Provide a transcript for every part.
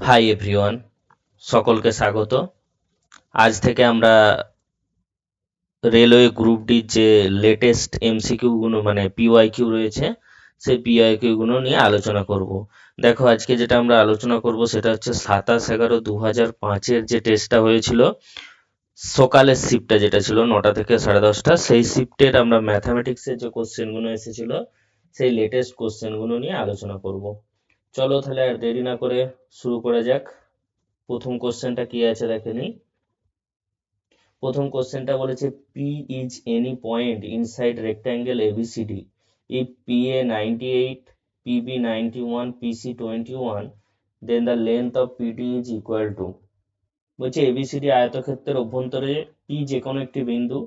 Hi everyone, সকলকে স্বাগত। আজ থেকে আমরা রেলওয়ে গ্রুপ ডির যে লেটেস্ট এমসিকিউ গুলো মানে পিওয়াইকিউ রয়েছে, সেই পিওয়াইকিউ গুলো নিয়ে আলোচনা করব। দেখো, আজকে যেটা আমরা আলোচনা করব সেটা হচ্ছে 27/11/2005-এর যে টেস্টটা হয়েছিল, সকালের শিফটটা যেটা ছিল 9টা থেকে 10:30, সেই শিফটের আমরা ম্যাথামেটিক্সের যে কোশ্চেনগুলো এসেছিল সেই লেটেস্ট কোশ্চেনগুলো নিয়ে আলোচনা করব। চলো তাহলে আর দেরি না করে শুরু করা যাক। প্রথম কোশ্চেনটা কি আছে দেখে নিই। প্রথম কোশ্চেনটা বলেছে P is any point inside rectangle ABCD if P A 98, PB 91, PC 21, then the length of PD is equal to. বলছে এবিসিডি আয়তক্ষেত্রের অভ্যন্তরে পি যে কোনো একটি বিন্দু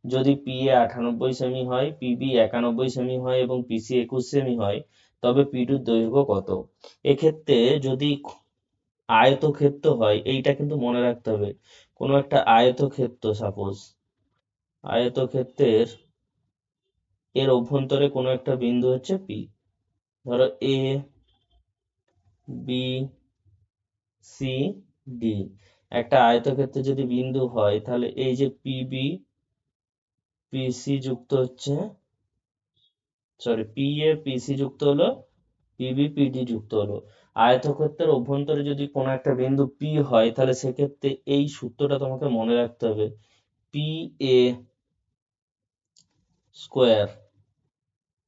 যদি পি এ 98 সেমি হয়, পিবি 91 সেমি হয় এবং পিসি 21 সেমি হয়, তবে পিডির দৈর্ঘ্য কত? এক্ষেত্রে যদি আয়তক্ষেত্র হয়, এইটা কিন্তু মনে রাখতে হবে, কোনো একটা আয়তক্ষেত্র, সাপোজ আয়তক্ষেত্রের এর অভ্যন্তরে কোনো একটা বিন্দু হচ্ছে পি, ধরো এ বি সি ডি। একটা আয়তক্ষেত্রে যদি বিন্দু হয় তাহলে এই যে পিবি পিসি যুক্ত হচ্ছে, সরি পি এ পিসি যুক্ত হলো, পিবি পিডি যুক্ত হলো। আয়তক্ষেত্রের অভ্যন্তরে যদি কোনো একটা বিন্দু পি হয় তাহলে সেক্ষেত্রে এই সূত্রটা তোমাকে মনে রাখতে হবে, P A square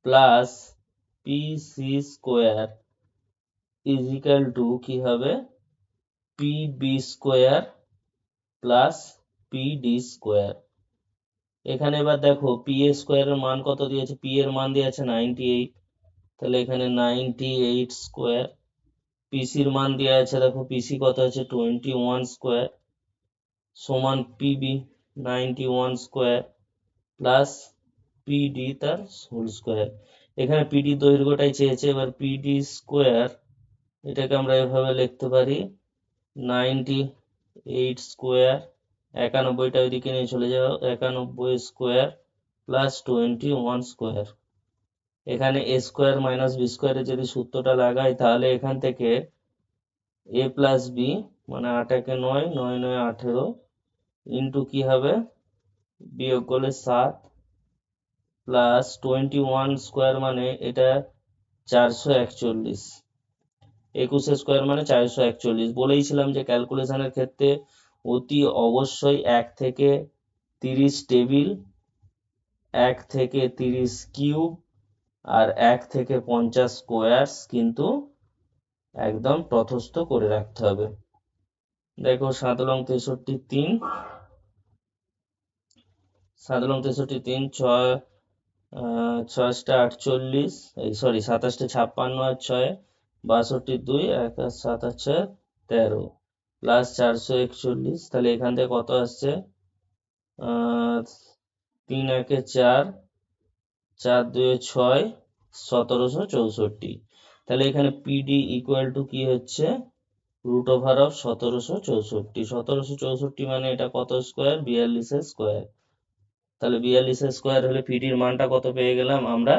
plus P C square is equal to কি হবে, P B square plus P D square. এখানে এবার দেখো পি এ স্কোয়ারের মান কত দিয়েছে, পি এর মান দিয়েছে 98, তাহলে এখানে 98 স্কোয়ার। পিসির মান দেওয়া আছে, দেখো পিসি কত আছে 21 স্কোয়ার, সমান পিবি 91 স্কোয়ার প্লাস পিডি তার হোল স্কোয়ার। এখানে পিডি দৈর্ঘ্যটাই চেয়েছে, এবার পিডি স্কোয়ার এটাকে আমরা এভাবে লিখতে পারি 98 স্কোয়ার, 91টা ওইদিকে নিয়ে চলে যাও, 91 স্কোয়ার প্লাস 21 স্কোয়ার। এখানে এ স্কোয়ার মাইনাস বি স্কোয়ারের যদি সূত্রটা লাগাই তাহলে এখান থেকে এ প্লাস বি মানে 8 একে 9, 9 9 18 ইন্টু কি হবে, বিয়োগ করলে 7 প্লাস 21 স্কোয়ার মানে এটা 441, 21 স্কোয়ার মানে 441। বলেইছিলাম যে ক্যালকুলেশনের ক্ষেত্রে অতি অবশ্যই 1 থেকে 30 টেবিল, 1 থেকে 30 কিউব আর 1 থেকে 50 স্কোয়ার কিন্তু একদম তথস্থ করে রাখতে হবে। দেখো 7 লং 63 3, 7 লং 63 3, 6 6টা 48, এই সরি 27টা 56 আর 6 62, 2 1 আর 7 আর 6 13 প্লাস 441। তাহলে এখান থেকে কত আসছে, 3 1 4, 4 2 6, 1764। তাহলে এখানে পিডি ইকুয়াল টু কি হচ্ছে, রুট ওভার অফ 1764। 1764 মানে এটা কত স্কোয়ার, 42 স্কোয়ার। তাহলে 42 স্কোয়ার হলে পিডির মানটা কত পেয়ে গেলাম আমরা,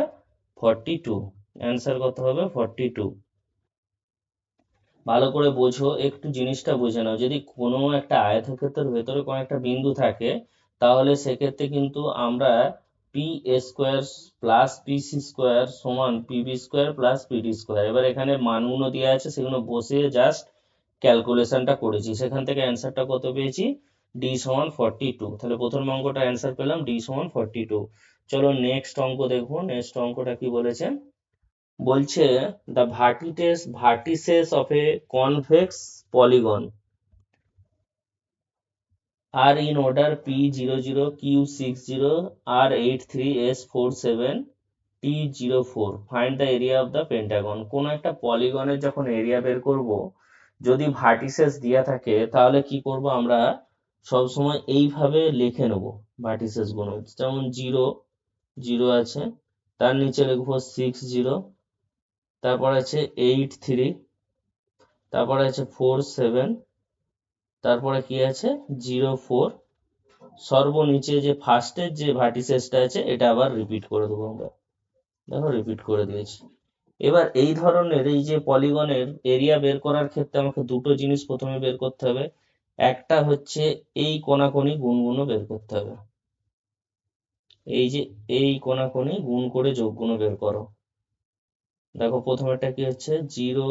42। অ্যান্সার কত হবে, 42। ভালো করে বোঝো, একটু জিনিসটা বুঝে নাও, যদি কোনো একটা আয়তক্ষেত্রের ভেতরে কোনো একটা বিন্দু থাকে তাহলে সেক্ষেত্রে কিন্তু আমরা P A square plus PC square সমান PB square plus PD square, এবার এখানে মানগুলো দেওয়া আছে সেগুলো বসিয়ে জাস্ট ক্যালকুলেশনটা করেছি, সেখান থেকে অ্যান্সারটা কত পেয়েছি, ডি সমান 42। তাহলে প্রথম অঙ্কটা অ্যান্সার পেলাম ডি সমান 42। চলো নেক্সট অঙ্ক দেখবো। নেক্সট অঙ্কটা কি বলেছে, বলছে the vertices of a convex polygon are in order P00, Q60, R83, S47, T04, find the area of the pentagon. কোন একটা পলিগনের যখন এরিয়া বের করব, যদি ভার্টিসেস দেওয়া থাকে তাহলে কি করব আমরা, সব সময় এইভাবে লিখে নেব ভার্টিসেস গুলো, যেমন 0 0 আছে, তার নিচে লিখবো 60, তারপর আছে 83, তারপরে আছে 47, তারপরে কি আছে 04, সর্বনিচে যে ফার্স্টের যে ভার্টিসেসটা আছে এটা আবার রিপিট করে দেবো আমরা। দেখো রিপিট করে দিয়েছি। এবার এই ধরনের এই যে পলিগনের এরিয়া বের করার ক্ষেত্রে আমাকে দুটো জিনিস প্রথমে বের করতে হবে। একটা হচ্ছে এই কোণাকুনি গুণগুলো বের করতে হবে। এই যে এই কোণাকুনি গুণ করে যোগগুলো বের করো। দেখো প্রথমেরটা কি হচ্ছে 0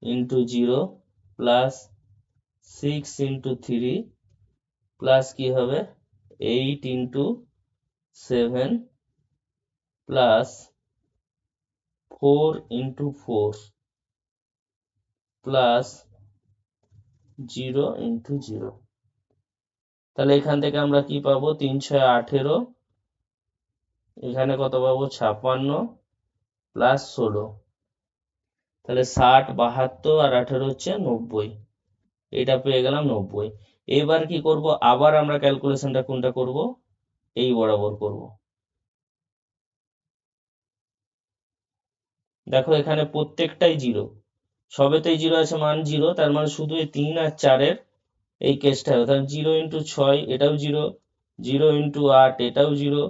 ইন্টু 0 প্লাস 6 ইন্টু 3 প্লাস কি হবে 8 into 7 plus 4 into 4 plus 0 into 0। তাহলে এখান থেকে আমরা কি পাবো 3 6 18, এখানে কত পাবো 56 প্লাস 16, তাহলে 60 72 আর 18 হচ্ছে 90, এটা পেয়ে গেলাম 90। এবার কি করব, আবার আমরা ক্যালকুলেশনটা কোনটা করব, এই বরাবর করব। দেখো এখানে প্রত্যেকটাই 0, সবেতেই 0 আছে, মান 0, তার মানে শুধু এই 3 আর 4 এর এই কেসটা হবে। তাহলে 0 ইন্টু 6 এটাও 0, 0 ইন্টু 8 এটাও 0,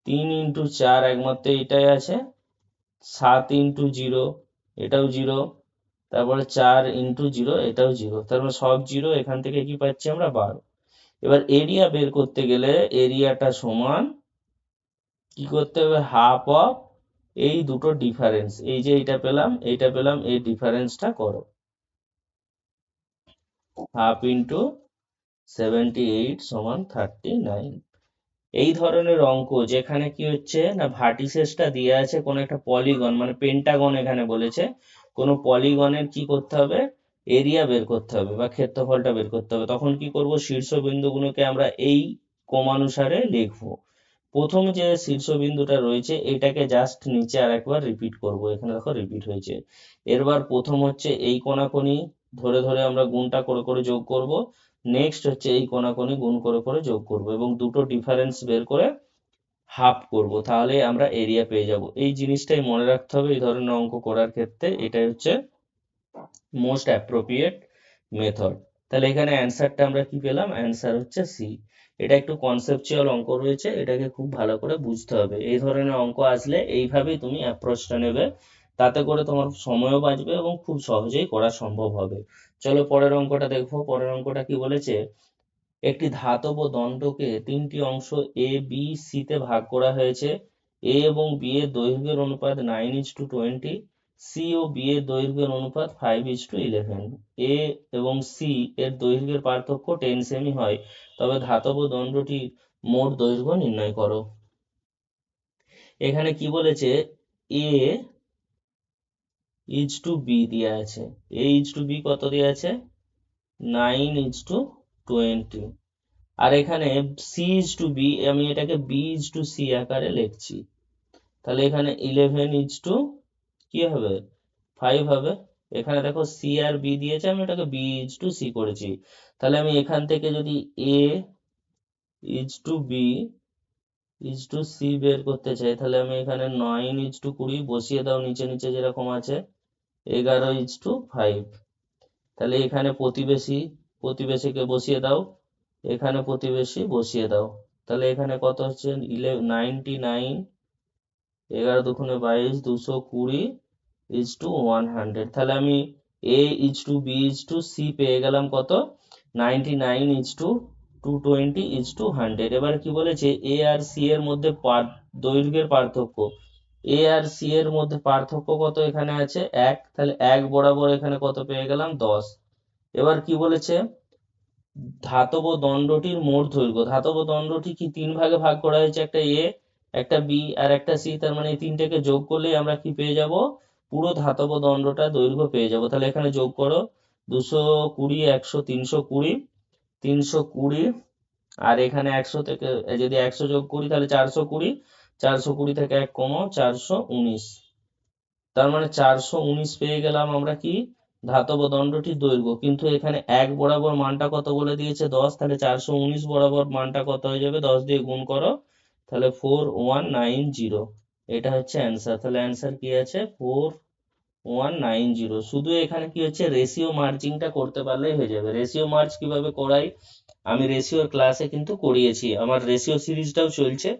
3 ইন্টু 4 একমাত্র এটাই আছে, 7 ইন্টু 0 এটাও 0, তারপরে 4 ইন্টু 0 এটাও 0, তার মানে সব 0। এখান থেকে কি পাচ্ছি আমরা 12। এবার এরিয়া বের করতে গেলে এরিয়াটা সমান কি করতে হবে, হাফ অফ এই দুটো ডিফারেন্স, এই যে এইটা পেলাম এইটা পেলাম, এই ডিফারেন্সটা করো, হাফ ইন্টু 78 সমান 39। এই ধরনের অঙ্ক যেখানে কি হচ্ছে না ভার্টিসেসটা দিয়ে আছে কোন একটা পলিগন, মানে পেন্টাগন এখানে বলেছে, কোন পলিগনের কি করতে হবে, এরিয়া বের করতে হবে বা ক্ষেত্রফলটা বের করতে হবে, তখন কি করব শীর্ষবিন্দুগুলোকে আমরা এই ক্রমানুসারে লিখবো। প্রথম যে শীর্ষবিন্দুটা রয়েছে এটাকে জাস্ট নিচে আর একবার রিপিট করব, এখানে দেখো রিপিট হয়েছে। এরবার প্রথম হচ্ছে এই কোণাকুনি ধরে ধরে আমরা গুণটা করে করে যোগ করব, নেক্সট হচ্ছে এই কোণাকুনি গুণ করে করে যোগ করব এবং দুটো ডিফারেন্স বের করে হাফ করব, তাহলে আমরা এরিয়া পেয়ে যাব। এই জিনিসটাই মনে রাখতে হবে এই ধরনের অঙ্ক করার ক্ষেত্রে, এটাই হচ্ছে মোস্ট অ্যাপ্রোপ্রিয়েট মেথড। তাহলে এখানে অ্যান্সারটা আমরা কি পেলাম, অ্যান্সার হচ্ছে সি। এটা একটু কনসেপচুয়াল অঙ্ক রয়েছে, এটাকে খুব ভালো করে বুঝতে হবে। এই ধরনের অঙ্ক আসলে এইভাবেই তুমি অ্যাপ্রোচটা নেবে, তাতে করে তোমার সময়ও বাঁচবে এবং খুব সহজেই করা সম্ভব হবে। চলো পরের অঙ্কটা দেখবো। পরের অঙ্কটা কি বলেছে, একটি ধাতব দণ্ডকে তিনটি অংশ এ বি সি তে ভাগ করা হয়েছে। এ এবং বি এর দৈর্ঘ্যের অনুপাত 9:20, সি ও বি এর দৈর্ঘ্যের অনুপাত 5:11। এ এবং সি এর দৈর্ঘ্যের পার্থক্য 10 সেমি হয়, তবে ধাতব দণ্ডটির মোট দৈর্ঘ্য নির্ণয় করো। এখানে কি বলেছে, এ ইজ টু বি দেওয়া আছে, এ ইজ টু বি কত দেওয়া আছে 9:20, আর এখানে সি ইজ টু বি, আমি এটাকে বি ইজ টু সি আকারে লিখছি, তাহলে এখানে 11 ইজ টু কি হবে 5 হবে। এখানে দেখো সি আর বি দিয়েছে, আমি এটাকে বি ইজ টু সি করেছি, তাহলে আমি এখান থেকে যদি A is to B is to C বের করতে চাই, তাহলে আমি এখানে 9:20 বসিয়ে দাও, নিচে নিচে যেরকম আছে 11:5, তাহলে এখানে প্রতিবেশী প্রতিবেশীকে বসিয়ে দাও, এখানে প্রতিবেশী বসিয়ে দাও, তাহলে এখানে কত হচ্ছে 99, 11 দুগুণে 22, 220 ইজ টু 100, তাহলে আমি A is to B is to C পেয়ে গেলাম কত 99 ইজ টু 220 ইজ টু 100। এবার কি বলেছে, এ আর সি এর মধ্যে দৈর্ঘ্যের পার্থক্য, এ আর সি এর মধ্যে পার্থক্য কত এখানে আছে 1, তাহলে 1 বরাবর এখানে কত পেয়ে গেলাম 10। এবার কি বলেছে, ধাতব দণ্ডটির মোট দৈর্ঘ্য, ধাতব দণ্ডটি কি তিন ভাগে ভাগ করা হয়েছে, একটা এ একটা বি আর একটা সি, তার মানে এই তিনটেকে যোগ করলেই আমরা কি পেয়ে যাব, পুরো ধাতব দণ্ডটা দৈর্ঘ্য পেয়ে যাব। তাহলে এখানে যোগ করো 220 100 320, 320, আর এখানে 100 থেকে যদি 100 যোগ করি তাহলে 420, 420 থেকে 1 কমাও 419, তার মানে 419 পেয়ে গেলাম আমরা কি ধাতব দণ্ডটির দৈর্ঘ্য। কিন্তু এখানে 1 বরাবর মানটা কত বলে দিয়েছে 10, তাহলে 419 বরাবর মানটা কত হয়ে যাবে, 10 দিয়ে গুণ করো, তাহলে 4190, এটা হচ্ছে অ্যান্সার। তাহলে অ্যান্সার কি আছে 4190। শুধু এখানে কি হচ্ছে রেশিও মার্জিংটা করতে পারলেই হয়ে যাবে। রেশিও মার্জ কিভাবে করাই আমি রেশিওর ক্লাসে কিন্তু করিয়েছি, আমার রেশিও সিরিজটাও চলছে,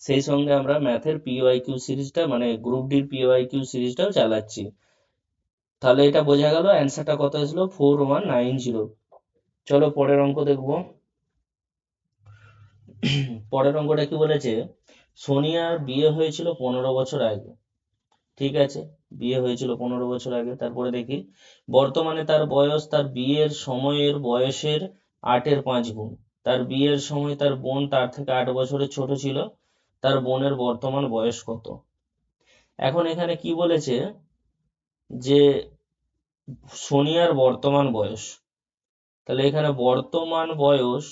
সেই সঙ্গে আমরা ম্যাথের পিওয়াইকিউ সিরিজটা মানে গ্রুপ ডির পিওয়াইকিউ সিরিজটাও চালাচ্ছি। তাহলে এটা বোঝা গেল অ্যান্সারটা কত আসলো 4190। চলো পরের অঙ্ক দেখবো। পরের অঙ্কটা কি বলেছে, সোনিয়ার বিয়ে হয়েছিল 15 বছর আগে। ঠিক আছে, বিয়ে হয়েছিল 15 বছর আগে। তারপরে দেখি বর্তমানে তার বয়স তার বিয়ের সময়ের বয়সের 8-এর 5 গুণ। তার বিয়ের সময় তার বোন তার থেকে 8 বছরের ছোট ছিল। তার বোনের বর্তমান বয়স কত? এখন এখানে কি বলেছে যে সোনিয়ার বর্তমান বয়স, তাহলে এখানে বর্তমান বয়স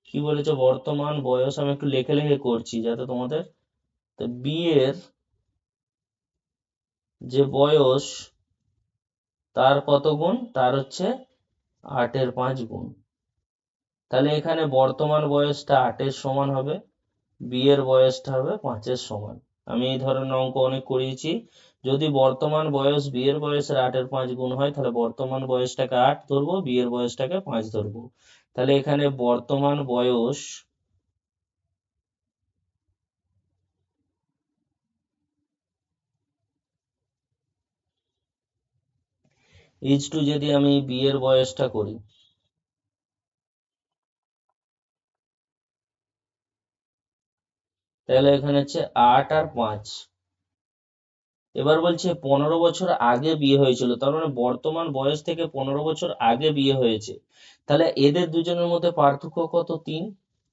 কি বলেছে, বর্তমান বয়স আমি একটু লেখে লেখে করছি যাতে তোমাদের, তো বিয়ের যে বয়স তার কত গুণ, তার হচ্ছে 8-এর 5 গুণ। তাহলে এখানে বর্তমান বয়সটা 8-এর সমান হবে, বিয়ের বয়সটা হবে 5-এর সমান। আমি এই ধরনের অঙ্ক অনেক করিয়েছি। যদি বর্তমান বয়স বিয়ের বয়সের 8-এর 5 গুণ হয়, তাহলে বর্তমান বয়সটাকে 8 ধরবো, বিয়ের বয়সটাকে 5 ধরবো। তাহলে এখানে বর্তমান বয়স ইজ টু, যদি আমি বিয়ের বয়সটা করি, তাহলে এখানে হচ্ছে 8 আর 5। এবার বলছে 15 বছর আগে বিয়ে হয়েছিল, তার মানে বর্তমান বয়স থেকে 15 বছর আগে বিয়ে হয়েছে। তাহলে এদের দুজনের মধ্যে পার্থক্য কত, 3।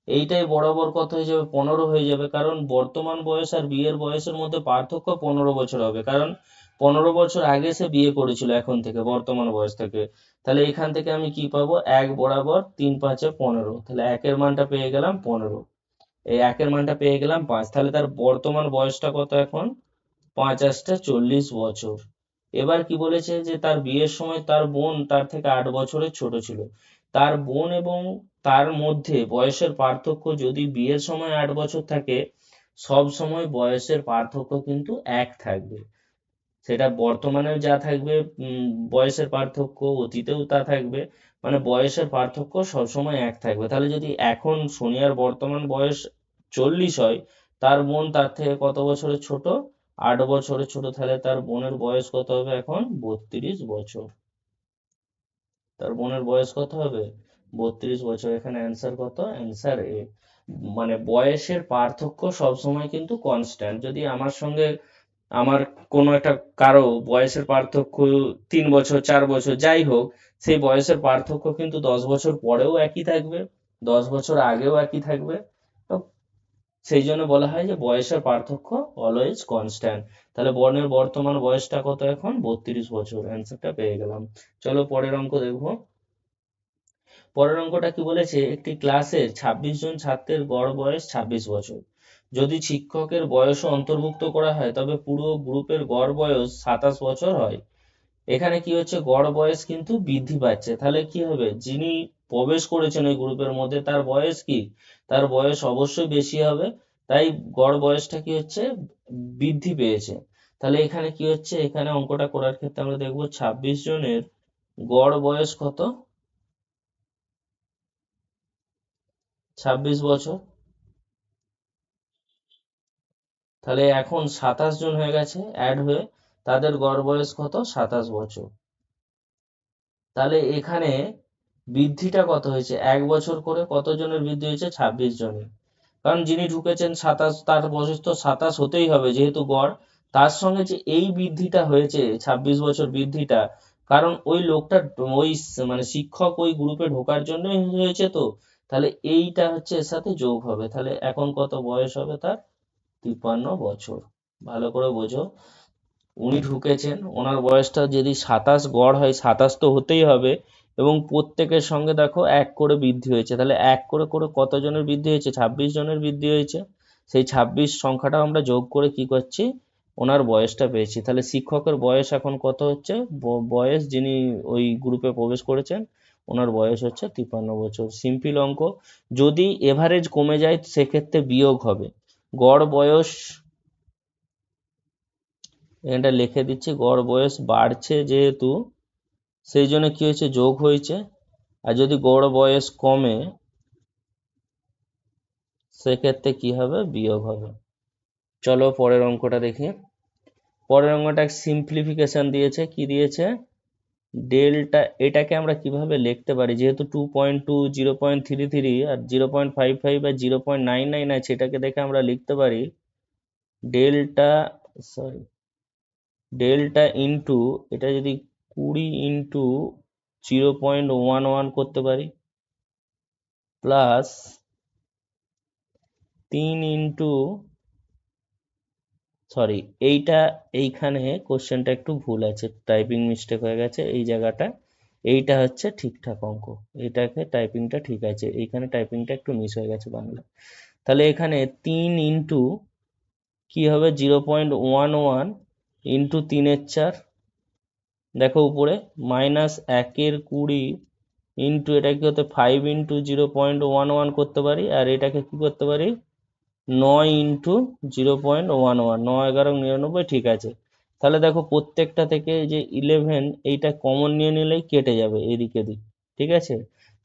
এইটাই বরাবর কত হয়ে যাবে, 15 হয়ে যাবে, কারণ বর্তমান বয়স আর বিয়ের বয়সের মধ্যে পার্থক্য 15 বছর হবে, কারণ 15 বছর আগে সে বিয়ে করেছিল এখন থেকে, বর্তমান বয়স থেকে। তাহলে এখান থেকে আমি কি পাবো, 1 বরাবর 3-5-15, তাহলে একের মানটা পেয়ে গেলাম 15, এই একের মানটা পেয়ে গেলাম 5। তাহলে তার বর্তমান বয়সটা কত এখন, 5-8-40 বছর। এবার কি বলেছে যে তার বিয়ের সময় তার বোন তার থেকে 8 বছরের ছোট ছিল। তার বোন এবং তার মধ্যে বয়সের পার্থক্য যদি বিয়ের সময় 8 বছর থাকে, সব সময় বয়সের পার্থক্য কিন্তু 1 থাকবে। সেটা বর্তমানেও যা থাকবে, বয়সের পার্থক্য অতীতেও তা থাকবে, মানে বয়সের পার্থক্য সবসময় 1 থাকবে। তাহলে যদি এখন সোনিয়ার বর্তমান বয়স 40 হয়, তার বোন তার থেকে কত বছরের ছোট, 8 বছরের ছোট, তাহলে তার বোনের বয়স কত হবে এখন, 32 বছর। তার বোনের বয়স কত হবে, 32 বছর। এখানে অ্যান্সার কত, অ্যান্সার এ। মানে বয়সের পার্থক্য সবসময় কিন্তু কনস্ট্যান্ট। যদি আমার সঙ্গে আমার কোনো একটা কারো বয়সের পার্থক্য 3 বছর 4 বছর যাই হোক, সেই বয়সের পার্থক্য কিন্তু 10 বছর পরেও একই থাকবে, 10 বছর আগেও একই থাকবে। তো সেই জন্য বলা হয় যে বয়সের পার্থক্য অলওয়েজ কনস্ট্যান্ট। তাহলে বর্ণের বর্তমান বয়সটা কত এখন, 32 বছর। অ্যান্সারটা পেয়ে গেলাম। চলো পরের অঙ্ক দেখবো। পরের অঙ্কটা কি বলেছে, একটি ক্লাসের 26 জন ছাত্রের গড় বয়স 26 বছর। যদি শিক্ষকের বয়সও অন্তর্ভুক্ত করা হয়, তবে পুরো গ্রুপের গড় বয়স 27 বছর হয়। এখানে কি হচ্ছে, গড় বয়স কিন্তু বৃদ্ধি পাচ্ছে। তাহলে কি হবে, যিনি প্রবেশ করেছেন ওই গ্রুপের মধ্যে তার বয়স কি, তার বয়স অবশ্যই বেশি হবে। তাই গড় বয়সটা কি হচ্ছে, বৃদ্ধি পেয়েছে। তাহলে এখানে কি হচ্ছে, এখানে অঙ্কটা করার ক্ষেত্রে আমরা দেখবো 26 জনের গড় বয়স কত, 26 বছর। তাহলে এখন 27 জন হয়ে গেছে অ্যাড হয়ে, তাদের গড় বয়স কত, 27 বছর। তাহলে এখানে বৃদ্ধিটা কত হয়েছে, 1 বছর করে কতজনের বৃদ্ধি হয়েছে, 26 জনের। কারণ যিনি ঢুকেছেন 27, তার বয়স তো 27 হতেই হবে যেহেতু গড়। তার সঙ্গে যে এই বৃদ্ধিটা হয়েছে 26 বছর বৃদ্ধিটা, কারণ ওই লোকটা ওই মানে শিক্ষক ওই গ্রুপে ঢোকার জন্যই হয়েছে তো। তাহলে এইটা হচ্ছে এর সাথে যোগ হবে, তাহলে এখন কত বয়স হবে তার, 53 বছর। ভালো করে বোঝো, উনি ঢুকেছেন, ওনার বয়সটা যদি 27 গড় হয়, 27 তো হতেই হবে, এবং প্রত্যেকের সঙ্গে দেখো 1 করে বৃদ্ধি হয়েছে। তাহলে 1 করে করে কতজনের বৃদ্ধি হয়েছে, 26 জনের বৃদ্ধি হয়েছে। সেই 26 সংখ্যাটা আমরা যোগ করে কি করছি, ওনার বয়সটা পেয়েছি। তাহলে শিক্ষকের বয়স এখন কত হচ্ছে, বয়স যিনি ওই গ্রুপে প্রবেশ করেছেন ওনার বয়স হচ্ছে 53 বছর। সিম্পল অঙ্ক। যদি এভারেজ কমে যায় সেক্ষেত্রে বিয়োগ হবে। গড় বয়স এখানটা লিখে দিচ্ছি, গড় বয়স বাড়ছে যেহেতু সেই জন্য কি হয়েছে, যোগ হয়েছে। আর যদি গড় বয়স কমে, সেক্ষেত্রে কি হবে, বিয়োগ হবে। চলো পরের অঙ্কটা দেখি। পরের অঙ্কটা সিম্পলিফিকেশন দিয়েছে, কি দিয়েছে, ডেল্টা, এটাকে আমরা কিভাবে লিখতে পারি, যেহেতু 2.2, 0.33 আর 0.55 আর 0.99 আছে, এটাকে দেখে আমরা লিখতে পারি ডেল্টা, সরি, ডেল্টা ইন্টু, এটা যদি 20 ইন্টু 0.11 করতে পারি, প্লাস 3 ইন্টু, সরি, এইখানে কোশ্চেনটা একটু ভুল আছে, টাইপিং মিস্টেক হয়ে গেছে এই জায়গাটা, এইটা হচ্ছে ঠিকঠাক অঙ্ক, এটাকে টাইপিংটা ঠিক আছে, এইখানে টাইপিংটা একটু মিস হয়ে গেছে বাংলা। তাহলে এখানে 3 ইন্টু কি হবে, 0.11 ইন্টু 3-4, দেখো উপরে, মাইনাস 1-20 ইন্টু, এটা কি হতে 5 ইন্টু 0.11 করতে পারি, আর এটাকে কি করতে পারি 9 ইন্টু 0.11, 9-11-99, ঠিক আছে। তাহলে দেখো প্রত্যেকটা থেকে যে 11, এইটা কমন নিয়ে নিলেই কেটে যাবে এদিকে দিক, ঠিক আছে।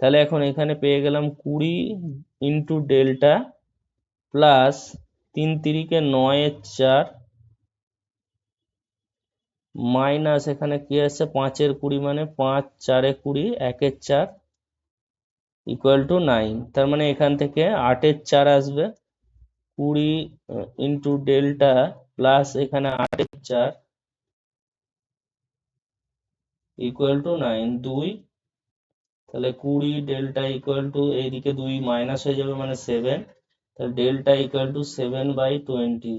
তাহলে এখন এখানে পেয়ে গেলাম 20 ইন্টু ডেল্টা প্লাস 3-3-9-4 মাইনাস, এখানে কি আছে 5-20, মানে 5-4-20, 1-4 ইকুয়াল টু 9। তার মানে এখান থেকে 8-4 আসবে, 20 ইন্টু ডেল্টা প্লাস এখানে 8-4 ইকুয়াল টু 9, 2, তাহলে 20 ডেল্টা ইকুয়াল টু, এইদিকে 2 মাইনাস হয়ে যাবে মানে 7, তাহলে ডেল্টা ইকুয়াল টু 7/20,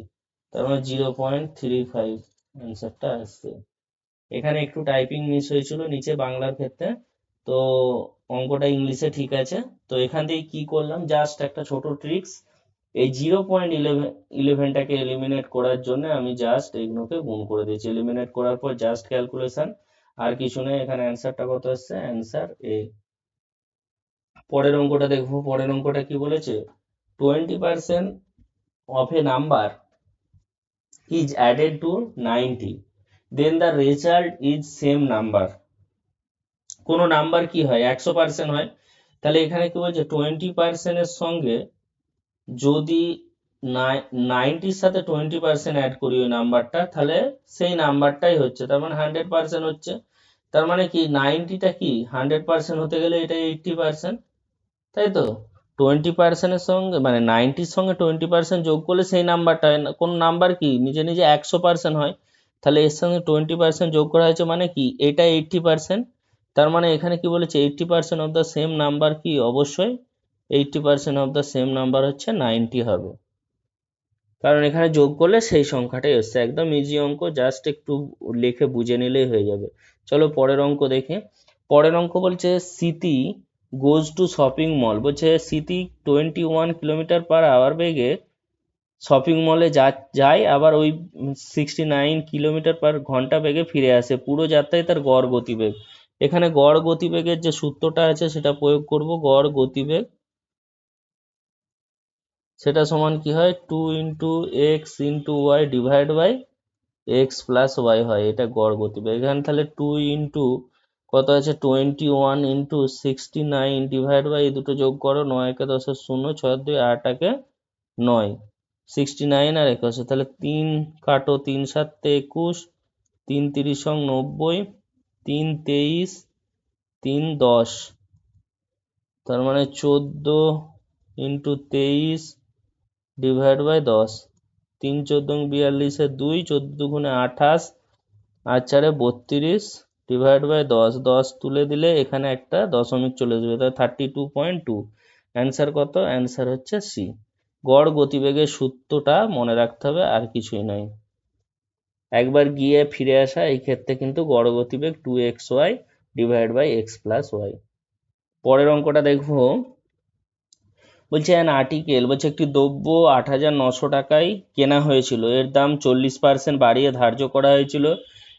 তার মানে 0.35 অ্যান্সারটা আসছে। এখানে একটু টাইপিং মিস হয়েছিল নিচে বাংলার ক্ষেত্রে, তো অঙ্কটা ইংলিশে ঠিক আছে। তো এখান থেকে কি করলাম, জাস্ট একটা ছোট ট্রিক্স, এই 0.11টাকে এলিমিনেট করার জন্য আমি জাস্ট এইগুলোকে গুণ করে দিয়েছি, এলিমিনেট করার পর জাস্ট ক্যালকুলেশন, আর কিছু নেই। এখানে অ্যান্সারটা কত আসছে, অ্যান্সার এ। পরের অঙ্কটা দেখবো, পরের অঙ্কটা কি বলেছে, 20% of a number is added to 90, then the result is same number। কোনো নাম্বার কি হয় 100% হয়, তাহলে এখানে কি বলছে 20% এর সঙ্গে যদি 90-র সাথে 20% অ্যাড করি ওই নাম্বারটা, তাহলে সেই নাম্বারটাই হচ্ছে, তার মানে 100% হচ্ছে। তার মানে কি 90টা কি 100% হতে গেলে এটা 80%, তাই তো। 20% এর সঙ্গে মানে 90-র সঙ্গে 20% যোগ করলে সেই নাম্বারটা হয়, কোন নাম্বার কি নিজে নিজে 100% হয়, তাহলে এর সঙ্গে 20% যোগ করা হয়েছে, মানে কি এটা 80%। তার মানে এখানে কি বলেছে 80% অফ দ্য সেম নাম্বার, কি অবশ্যই 80% অফ দ্য সেম নাম্বার হচ্ছে 90 হবে, কারণ এখানে যোগ করলে সেই সংখ্যাটাই এসছে। একদম ইজি অঙ্ক, জাস্ট একটু লিখে বুঝে নিলেই হয়ে যাবে। চলো পরের অঙ্ক দেখে। পরের অঙ্ক বলছে স্মৃতি গোজ টু শপিং মল, বলছে স্মৃতি 21 কিলোমিটার/আওয়ার বেগে শপিং মলে যায়, আবার ওই 69 কিলোমিটার/ঘন্টা বেগে ফিরে আসে, পুরো যাত্রায় তার গড় গতিবেগ। এখানে গড় গতিবেগের যে সূত্রটা আছে সেটা প্রয়োগ করব, গড় গতিবেগ সেটা সমান কি হয়, 2 into x into y divide by x plus y হয়, এটা গড় গতিবেগ। এখানে তাহলে 2 ইন্টু কত আছে 21 ইন্টু 69 ডিভাইড বাই, এই দুটো যোগ করো, 9-10 0, 6-2 8-9, 69 আর 21, তাহলে 3 কাটো, 3-7-21, 3-30-90, 3-23, 3-10, তার মানে 14 ইন্টু 23 ডিভাইড বাই 10, 3-14-42, 2, 14-2-28, আর 4-32 ডিভাইড বাই 10, 10 তুলে দিলে এখানে একটা দশমিক চলে যাবে, তাহলে 32.2। অ্যান্সার কত, অ্যান্সার হচ্ছে সি। গড় গতিবেগের সূত্রটা মনে রাখতে হবে, আর কিছুই নাই, একবার গিয়ে ফিরে আসা, এই ক্ষেত্রে কিন্তু গড় গতিবেগ 2xy divide by x plus y. পরের অঙ্কটা দেখবো, বলছে অ্যান আর্টিকেল, বলছে একটি দ্রব্য 8,900 টাকায় কেনা হয়েছিল, এর দাম 40% বাড়িয়ে ধার্য করা হয়েছিল,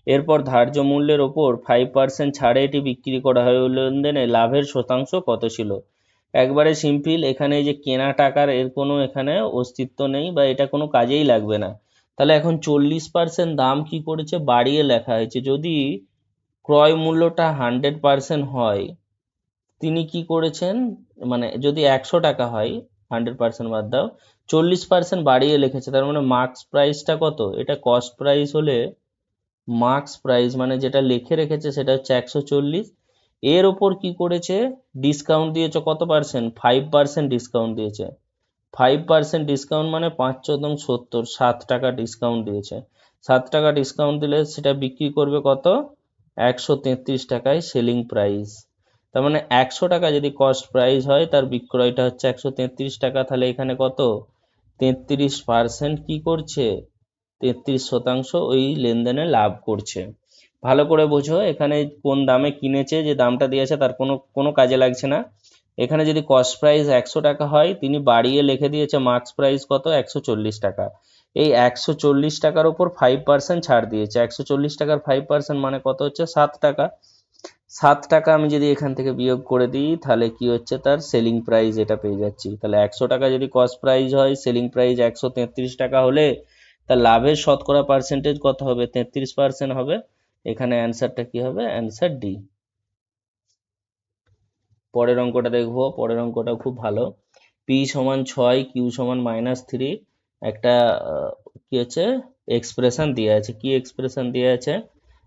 এরপর ধার্য মূল্যের ওপর 5% ছাড়ে এটি বিক্রি করা হয়, লেনদেনে লাভের শতাংশ কত ছিল। একবারে সিম্পল, এখানে যে কেনা টাকার এর কোনো এখানে অস্তিত্ব নেই, বা এটা কোনো কাজেই লাগবে না। তাহলে এখন 40% দাম কি করেছে, বাড়িয়ে লেখা হয়েছে। যদি ক্রয় মূল্যটা 100% হয়, তিনি কি করেছেন, মানে যদি 100 টাকা হয় 100% বাদ দাও, 40% বাড়িয়ে লিখেছে, তার মানে মার্কস প্রাইসটা কত? এটা কস্ট প্রাইস হলে মার্কস প্রাইস মানে যেটা লিখে রেখেছে সেটা হচ্ছে 140, এর ওপর কি করেছে, ডিসকাউন্ট দিয়েছে কত পার্সেন্ট? 5% ডিসকাউন্ট দিয়েছে। 5% ডিসকাউন্ট মানে 5×4 = 70, 7 টাকা ডিসকাউন্ট দিয়েছে। 7 টাকা ডিসকাউন্ট দিলে সেটা বিক্রি করবে কত? 133 টাকায় সেলিং প্রাইস। তার মানে 100 টাকা যদি কস্ট প্রাইস হয়, তার বিক্রয়টা হচ্ছে 133 টাকা। তাহলে এখানে কত? 33% কি করছে? 33% ওই লেনদেনে লাভ করছে। ভালো করে বোঝো, এখানে কোন দামে কিনেছে, যে দামটা দিয়েছে তার কোনো কাজে লাগছে না। এখানে যদি কস্ট প্রাইস 100 টাকা হয়, তিনি বাড়িয়ে লিখে দিয়েছে মার্কস প্রাইস কত? 140 টাকা। এই 140 টাকার উপর 5% ছাড় দিয়েছে। 140 টাকার 5% মানে কত হচ্ছে? 7 টাকা। 7 টাকা আমি যদি এখান থেকে বিয়োগ করে দিই, তাহলে কি হচ্ছে? তার সেলিং প্রাইস এটা পেয়ে যাচ্ছি। তাহলে 100 টাকা যদি কস্ট প্রাইস হয়, সেলিং প্রাইস 133 টাকা হলে তার লাভের শতকরা পার্সেন্টেজ কত হবে? 33% হবে। এখানে অ্যান্সারটা কি হবে? Answer D. পরের অঙ্কটা দেখবো। পরের অঙ্কটা খুব ভালো। পি সমান 6, কিউ সমান -3, একটা কি আছে এক্সপ্রেশন দেওয়া আছে। কি এক্সপ্রেশন দেওয়া আছে?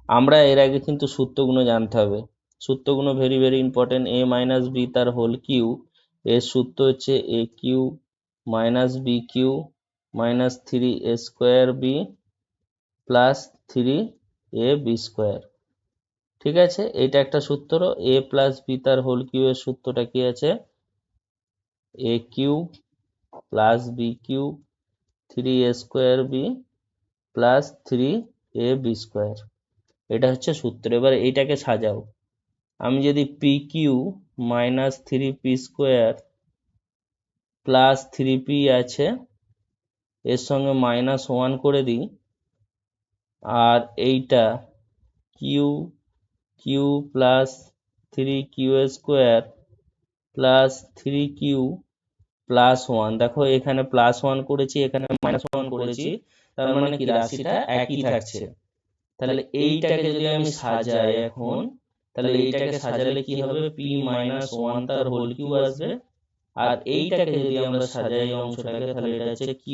আমরা এর আগে কিন্তু সূত্রগুলো জানতে হবে। সূত্রগুলো very very important. a minus B তার হোল কিউ, এর সূত্র হচ্ছে A cube minus B cube minus 3a² B plus 3ab²। ঠিক আছে, এটা একটা সূত্র। a প্লাস বি তার হোল কিউ এর সূত্রটা কি আছে? a cube plus B cube 3a² B plus 3ab²। এটা হচ্ছে সূত্র। এবার এইটাকে সাজাও। আমি যদি P Q minus 3p² plus 3p আছে এর সঙ্গে -1 করে দিই, আর এইটা q q plus 3q² plus 3q plus 1, দেখো এখানে +1 করেছি, এখানে -1 করেছি, তার মানে কি রাশিটা একই থাকছে। তাহলে এইটাকে যদি আমি সাজাই এখন, তাহলে এইটাকে সাজালে কি হবে? p-1 তার হোল কিউ আসবে। আর এইটাকে যদি আমরা সাজাই অংশটাকে, তাহলে এটা হচ্ছে q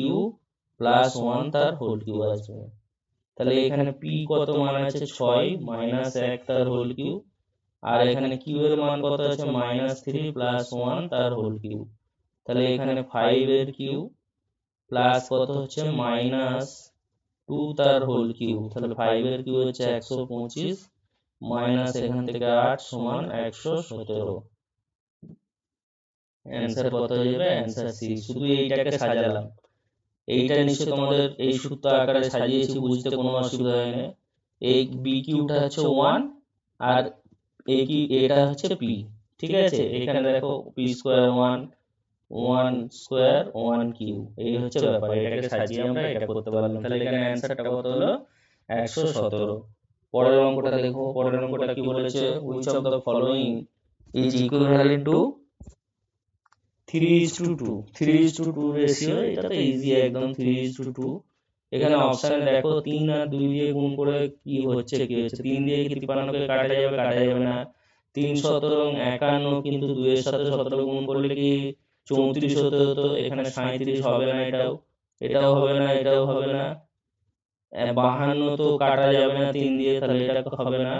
প্লাস 1 তার হোল কিউ আসবে। তাহলে এখানে p কত মান আছে? 6 -1 তার হোল কিউ, আর এখানে q এর মান কত আছে? -3 প্লাস 1 তার হোল কিউ। তাহলে এখানে 5 এর কিউ প্লাস কত হচ্ছে? -2 তার হোল কিউ। তাহলে 5 এর কিউ হচ্ছে 125 মাইনাস এখান থেকে 8 সমান 117। অ্যান্সার কত হয়ে যাবে? Answer C. শুধু এইটাকে সাজালাম। এইটা নিশ্চয়ই তোমাদের এই সূত্র আকারে সাজিয়েছি, বুঝতে কোনো অসুবিধা হয় না। এই বি কিউটা হচ্ছে 1 আর এটা হচ্ছে পি। ঠিক আছে, এখানে দেখো p² 1 1 স্কোয়ার 1 কিউ, এই হচ্ছে ব্যাপার। এটাকে সাজিয়ে আমরা এটা করতে পারলাম। তাহলে এখানে অ্যান্সারটা কত হলো? 117। পরের অঙ্কটা দেখো। পরের অঙ্কটা কি বলেছে? Which of the following is equivalent to 3:2। 3:2 ratio. এটা তো ইজি একদম, 3:2। এখানে অপশানে দেখো 3 আর 2 দিয়ে গুণ করে কি হচ্ছে? 3 দিয়ে কি 53কে কাটা যাবে? কাটা যাবে না। 3 17 51, কিন্তু 2 এর সাথে 17 গুণ করলে কি 34 হতে হতো? এখানে 37 হবে না, এটাও হবে না, এটাও হবে না। 52 তো কাটা যাবে না 3 দিয়ে, তাহলে এটা হবে না।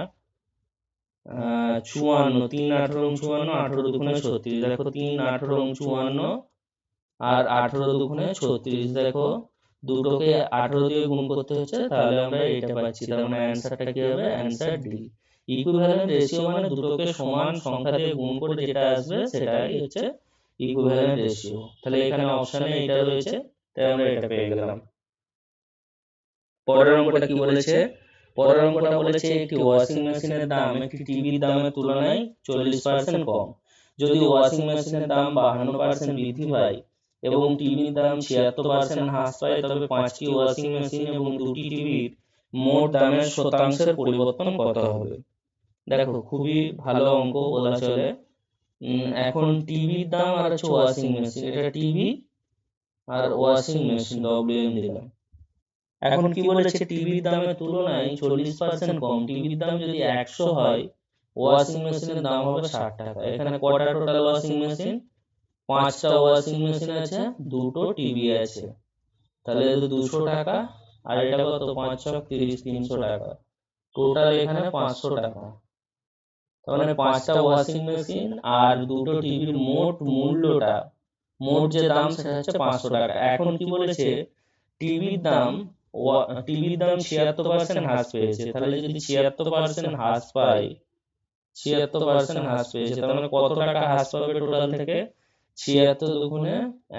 54, 3 18 54, 18 দুগুণে 36। দেখো 3 18 54 আর 18 দুগুণে 36। দেখো দুটোকে 18 দিয়ে গুণ করতে হচ্ছে, তাহলে আমরা এটা পাচ্ছি। তার মানে অ্যান্সারটা কি হবে? Answer D. ইকুইভ্যালেন্ট রেশিও মানে দুটোকে সমান সংখ্যা দিয়ে গুণ করে যেটা আসবে সেটাই হচ্ছে ইকুইভ্যালেন্ট রেশিও। তাহলে এখানে অপশানে এটা রয়েছে, তাই আমরা এটা পেয়ে গেলাম। পরের অঙ্কটা কি বলেছে? পরের অঙ্কটা বলেছে একটি ওয়াশিং মেশিনের দাম একটি টিভির দামের তুলনায় 40% কম। যদি ওয়াশিং মেশিনের দাম 52% বৃদ্ধি পায় এবং টিভির দাম 76% হ্রাস পায়, তবে 5টি ওয়াশিং মেশিন এবং 2টি টিভির মোট দামের শতাংশের পরিবর্তন কত হবে? দেখো খুবই ভালো অঙ্ক বলা চলে। এখন টিভির দাম আর হচ্ছে ওয়াশিং মেশিন, এটা টিভি আর ওয়াশিং মেশিন WM দিলাম। এখন কি বলেছে? টিভির দামের তুলনায় 40% কম। টিভির দাম যদি 100 হয়, ওয়াশিং মেশিনের দাম হবে 60 টাকা। এখানে কটা টোটাল ওয়াশিং মেশিন? 5টা ওয়াশিং মেশিন আছে, 2টো টিভি আছে, তাহলে 200 টাকা, আর এটা কত 5 ছক 30, 300 টাকা, টোটাল এখানে 500 টাকা। তার মানে 5টা ওয়াশিং মেশিন আর 2টো টিভির মোট মূল্যটা, মোট যে দাম সেটা হচ্ছে 500 টাকা। এখন কি বলেছে, টিভির দাম, টিভির দাম 76% হ্রাস পেয়েছে, তাহলে যদি 76% হ্রাস পায়, 76% হ্রাস পেয়েছে, তার মানে কত টাকা হ্রাস পাবে টোটাল থেকে? 76 দুগুণে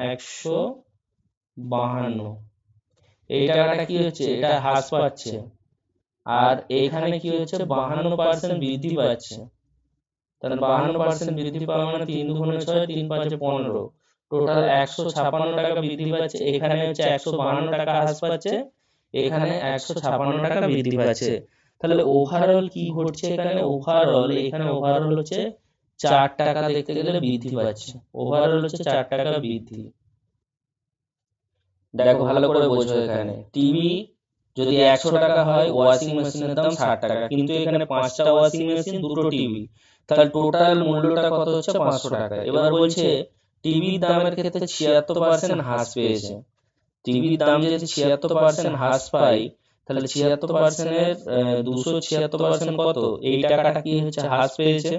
152, এই টাকাটা কি হচ্ছে, এটা হ্রাস পাচ্ছে। আর এখানে কি হচ্ছে, 52% বৃদ্ধি পাচ্ছে। তাহলে 52% বৃদ্ধি পাওয়া মানে 3 দুগুণে 6, 3 পাঁচে 15, টোটাল 156 টাকা বৃদ্ধি পাচ্ছে। এখানে হচ্ছে 152 টাকা হ্রাস পাচ্ছে, এখানে 156 টাকা বৃদ্ধি পাচ্ছে। তাহলে ওভারঅল কি ঘটছে এখানে, এখানে ওভারঅল হচ্ছে 4 টাকা দেখতে গেলে বৃদ্ধি পাচ্ছে, ওভারঅল হচ্ছে 4 টাকা বৃদ্ধি। দেখো ভালো করে বোঝো, এখানে টিভি যদি 100 টাকা হয়, ওয়াশিং মেশিনের দাম 60 টাকা, কিন্তু এখানে 5টা ওয়াশিং মেশিন, 2টো টিভি, তাহলে টোটাল মূল্যটা কত হচ্ছে 500 টাকা। এবার বলছে টিভির দামের ক্ষেত্রে 76% হ্রাস পেয়েছে। টিভির দাম যদি 76% হ্রাস পায়, তাহলে 76% এর 276% কত, এই টাকাটা কি হচ্ছে, হ্রাস পেয়েছে।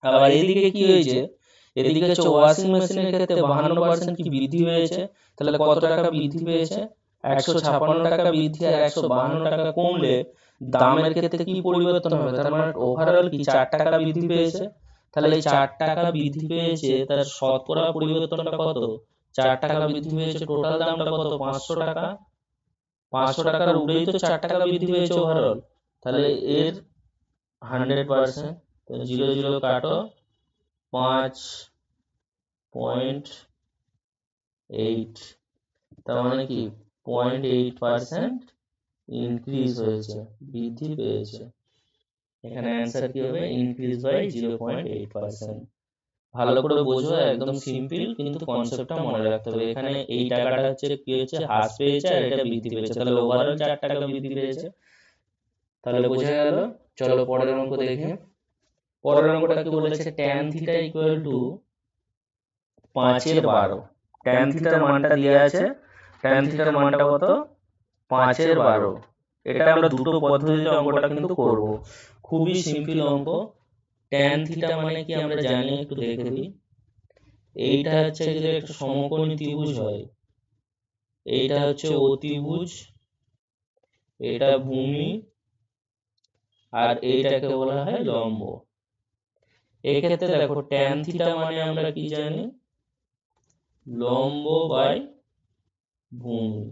আবার এদিকে কি হয়েছে, এদিকে হচ্ছে ওয়াশিং মেশিনের ক্ষেত্রে 52% কি বৃদ্ধি হয়েছে, তাহলে কত টাকা বৃদ্ধি পেয়েছে, 156 টাকা বৃদ্ধি। আর 152 টাকা কমলে দামের ক্ষেত্রে কি পরিবর্তন হবে, তার মানে ওভারঅল কি 4 টাকা বৃদ্ধি পেয়েছে। তাহলে এই 4 টাকা বৃদ্ধি পেয়েছে, তার শতকরা পরিবর্তনটা কত, 4 টাকা বৃদ্ধি পেয়েছে, টোটাল দামটা কত 500 টাকা। 500 টাকার উপরেই তো 4 টাকা বৃদ্ধি পেয়েছে ওভারঅল, তাহলে এর 100%, 0 0 কাটো, 5.8, তার মানে কি 0.8% ইনক্রিজ হয়েছে, বৃদ্ধি পেয়েছে। এখানে অ্যান্সার কি হবে, ইনক্রিজ বাই 0.8%। ভালো করে বোঝো, একদম সিম্পল, কিন্তু কনসেপ্টটা মনে রাখতে হবে। এখানে এই টাকাটা হচ্ছে কি হচ্ছে, হ্রাস পেয়েছে, আর এটা বৃদ্ধি পেয়েছে, তাহলে ওভারঅল 4 টাকা বৃদ্ধি পেয়েছে। তাহলে বোঝা গেল। চলো পরের অঙ্ক দেখি। পরের অঙ্কটা কি বলেছে, tan theta equal to 5/12। tan থিটার মানটা দেওয়া আছে, tan থিটার মানটা কত, 5/12। এটা আমরা দুটো পদ্ধতিতে অঙ্কটা কিন্তু করব, খুবই সিম্পল অঙ্ক। tan থিটা মানে কি আমরা জানি, একটু দেখে দিই। এইটা হচ্ছে যদি একটা সমকোণী ত্রিভুজ হয়, এইটা হচ্ছে অতিভুজ, এটা ভূমি, আর এইটাকে বলা হয় লম্ব। এক্ষেত্রে দেখো tan থিটা মানে আমরা কি জানি, লম্ব বাই ভূমি।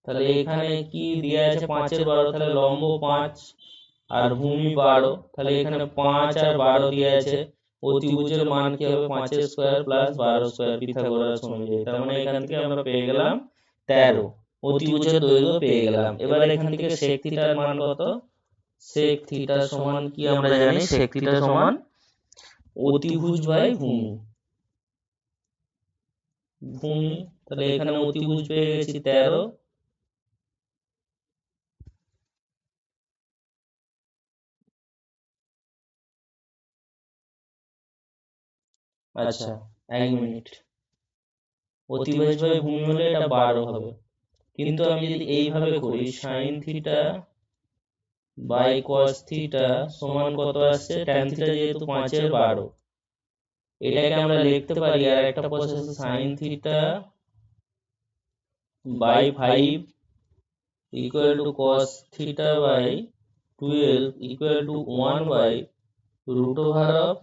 তাহলে এখানে কি দেওয়া আছে, 5/12, তাহলে লম্ব 5 আর ভূমি 12, তাহলে এখানে 5 আর 12 দেওয়া আছে। অতিভুজের মান কি হবে, 5 স্কয়ার প্লাস 12 স্কয়ার, পিথাগোরাস অনুযায়ী। তার মানে এখান থেকে আমরা পেয়ে গেলাম 13, অতিভুজের দৈর্ঘ্য পেয়ে গেলাম। এবার এখান থেকে sec থিটার মান কত, sec থিটা সমান কি আমরা জানি, sec থিটা সমান অতিভুজ বাই ভূমি। ভূমি, তাহলে এখানে অতিভুজ পেয়ে গেছি 13, আচ্ছা 1 মিনিট, অতিভুজ বাই ভূমি হলে এটা 12 হবে। কিন্তু আমি যদি এইভাবে করি, sin theta by cos theta সমান কত আসছে, tan থিটা যেহেতু 5/12, এটাকে আমরা লিখতে পারি আর একটা process, sin theta by 5 equal to cos theta by 12 equal to 1 by root over of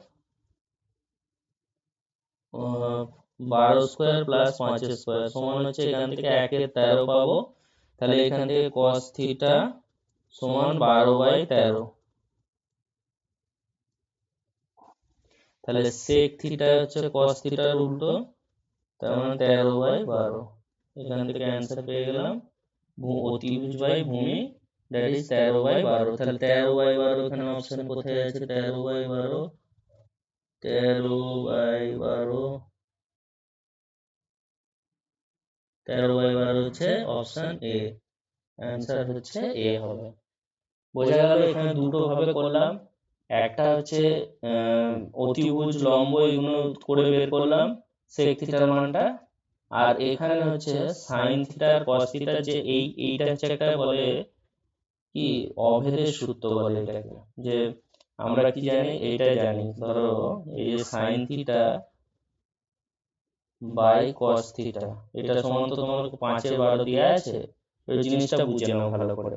12 square plus 5 square, সমান হচ্ছে এখান থেকে 1/13 পাবো। তাহলে এখান থেকে cos থিটা সমান 12/13। তাহলে sec থিটা হচ্ছে cos থিটার উল্টো, তার মানে 13/12। এখান থেকে অ্যান্সার পেয়ে গেলাম অতিভুজ বাই ভূমি, দ্যাট ইজ 13/12। তাহলে 13/12 এখানে অপশন কোথায় আছে, 13/12, 13/12, 13/12 হচ্ছে অপশন এ, অ্যান্সার হচ্ছে এ হবে। বোঝা গেল, এখানে দুটো ভাবে করলাম। একটা হচ্ছে অতিভুজ লম্ব এগুলো করে বের করলাম সেক থিটার মানটা, আর এখানে হচ্ছে সাইন থিটা আর কস থিটার যে এইটা হচ্ছে একটা বলে কি অভেদের সূত্র বলে এটাকে, যে আমরা কি জানি এইটা জানি, ধরো এই যে sine theta by cos theta এটা সমান তো তোমার 5/12 দেওয়া আছে, ওই জিনিসটা বুঝে নাও ভালো করে।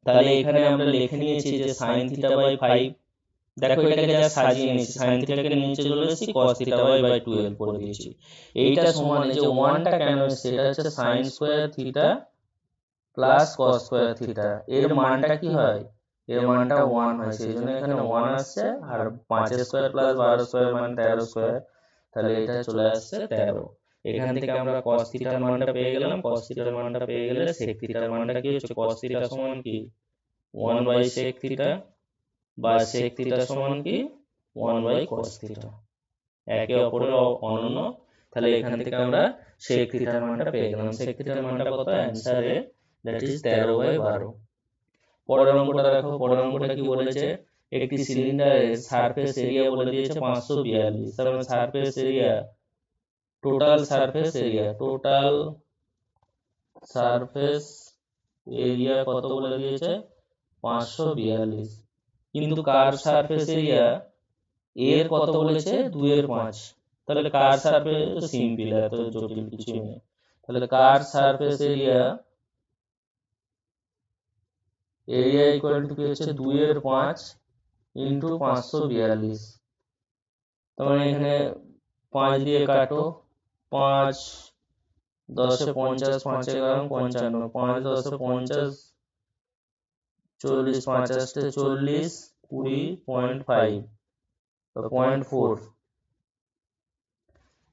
তাহলে এখানে আমরা লিখে নিয়েছি যে সাইন থিটা বাই 5, দেখো এটাকে যা সাজিয়ে নিয়েছি, সাইন থিটাকে নিচে চলে এসেছি, কস থিটা বাই 12 করে দিয়েছি। এইটা সমান এই যে ওয়ানটা কেন এসেছে, এটা হচ্ছে sine square theta plus cos square theta, এর মানটা কি হয়, এর মানটা 1 হয়, সেই জন্য এখানে 1 আসছে, আর 5 স্কোয়ার প্লাস 12 স্কোয়ার মানে 13 স্কোয়ার, তাহলে এটা চলে আসছে 13। এখান থেকে আমরা কস থিটার মানটা পেয়ে গেলাম, কস থিটার মানটা পেয়ে গেলে সেক থিটার মানটা কি হচ্ছে, কস থিটা সমান কি 1 বাই সেক থিটা, বা সেক থিটা সমান কি 1 বাই কস থিটা, একে অপরের অনন্য। তাহলে এখান থেকে আমরা সেক থিটার মানটা পেয়ে গেলাম, সেক থিটার মানটা কত, অ্যান্সারে দ্যাট ইজ 13/12। পরের অঙ্কটা দেখো, পরের অঙ্কটা কি বলেছে, একটি সিলিন্ডারের সারফেস এরিয়া বলে দিয়েছে 542, তার মানে surface area, total surface area, total surface area কত বলে দিয়েছে 542, কিন্তু কার সারফেস এরিয়া এর কত বলেছে 2/5, তাহলে কার সারফেস সিম্পল, এত জটিল কিছুই নেই। তাহলে কার সারফেস এরিয়া ইকুয়াল টু কি হচ্ছে 2/5 ইন্টু 542, তার মানে এখানে 5 দিয়ে কাটো, 5 10 50, 5 11 55, 5 10 50, 40, 5 8 40, 20.5, 0.4,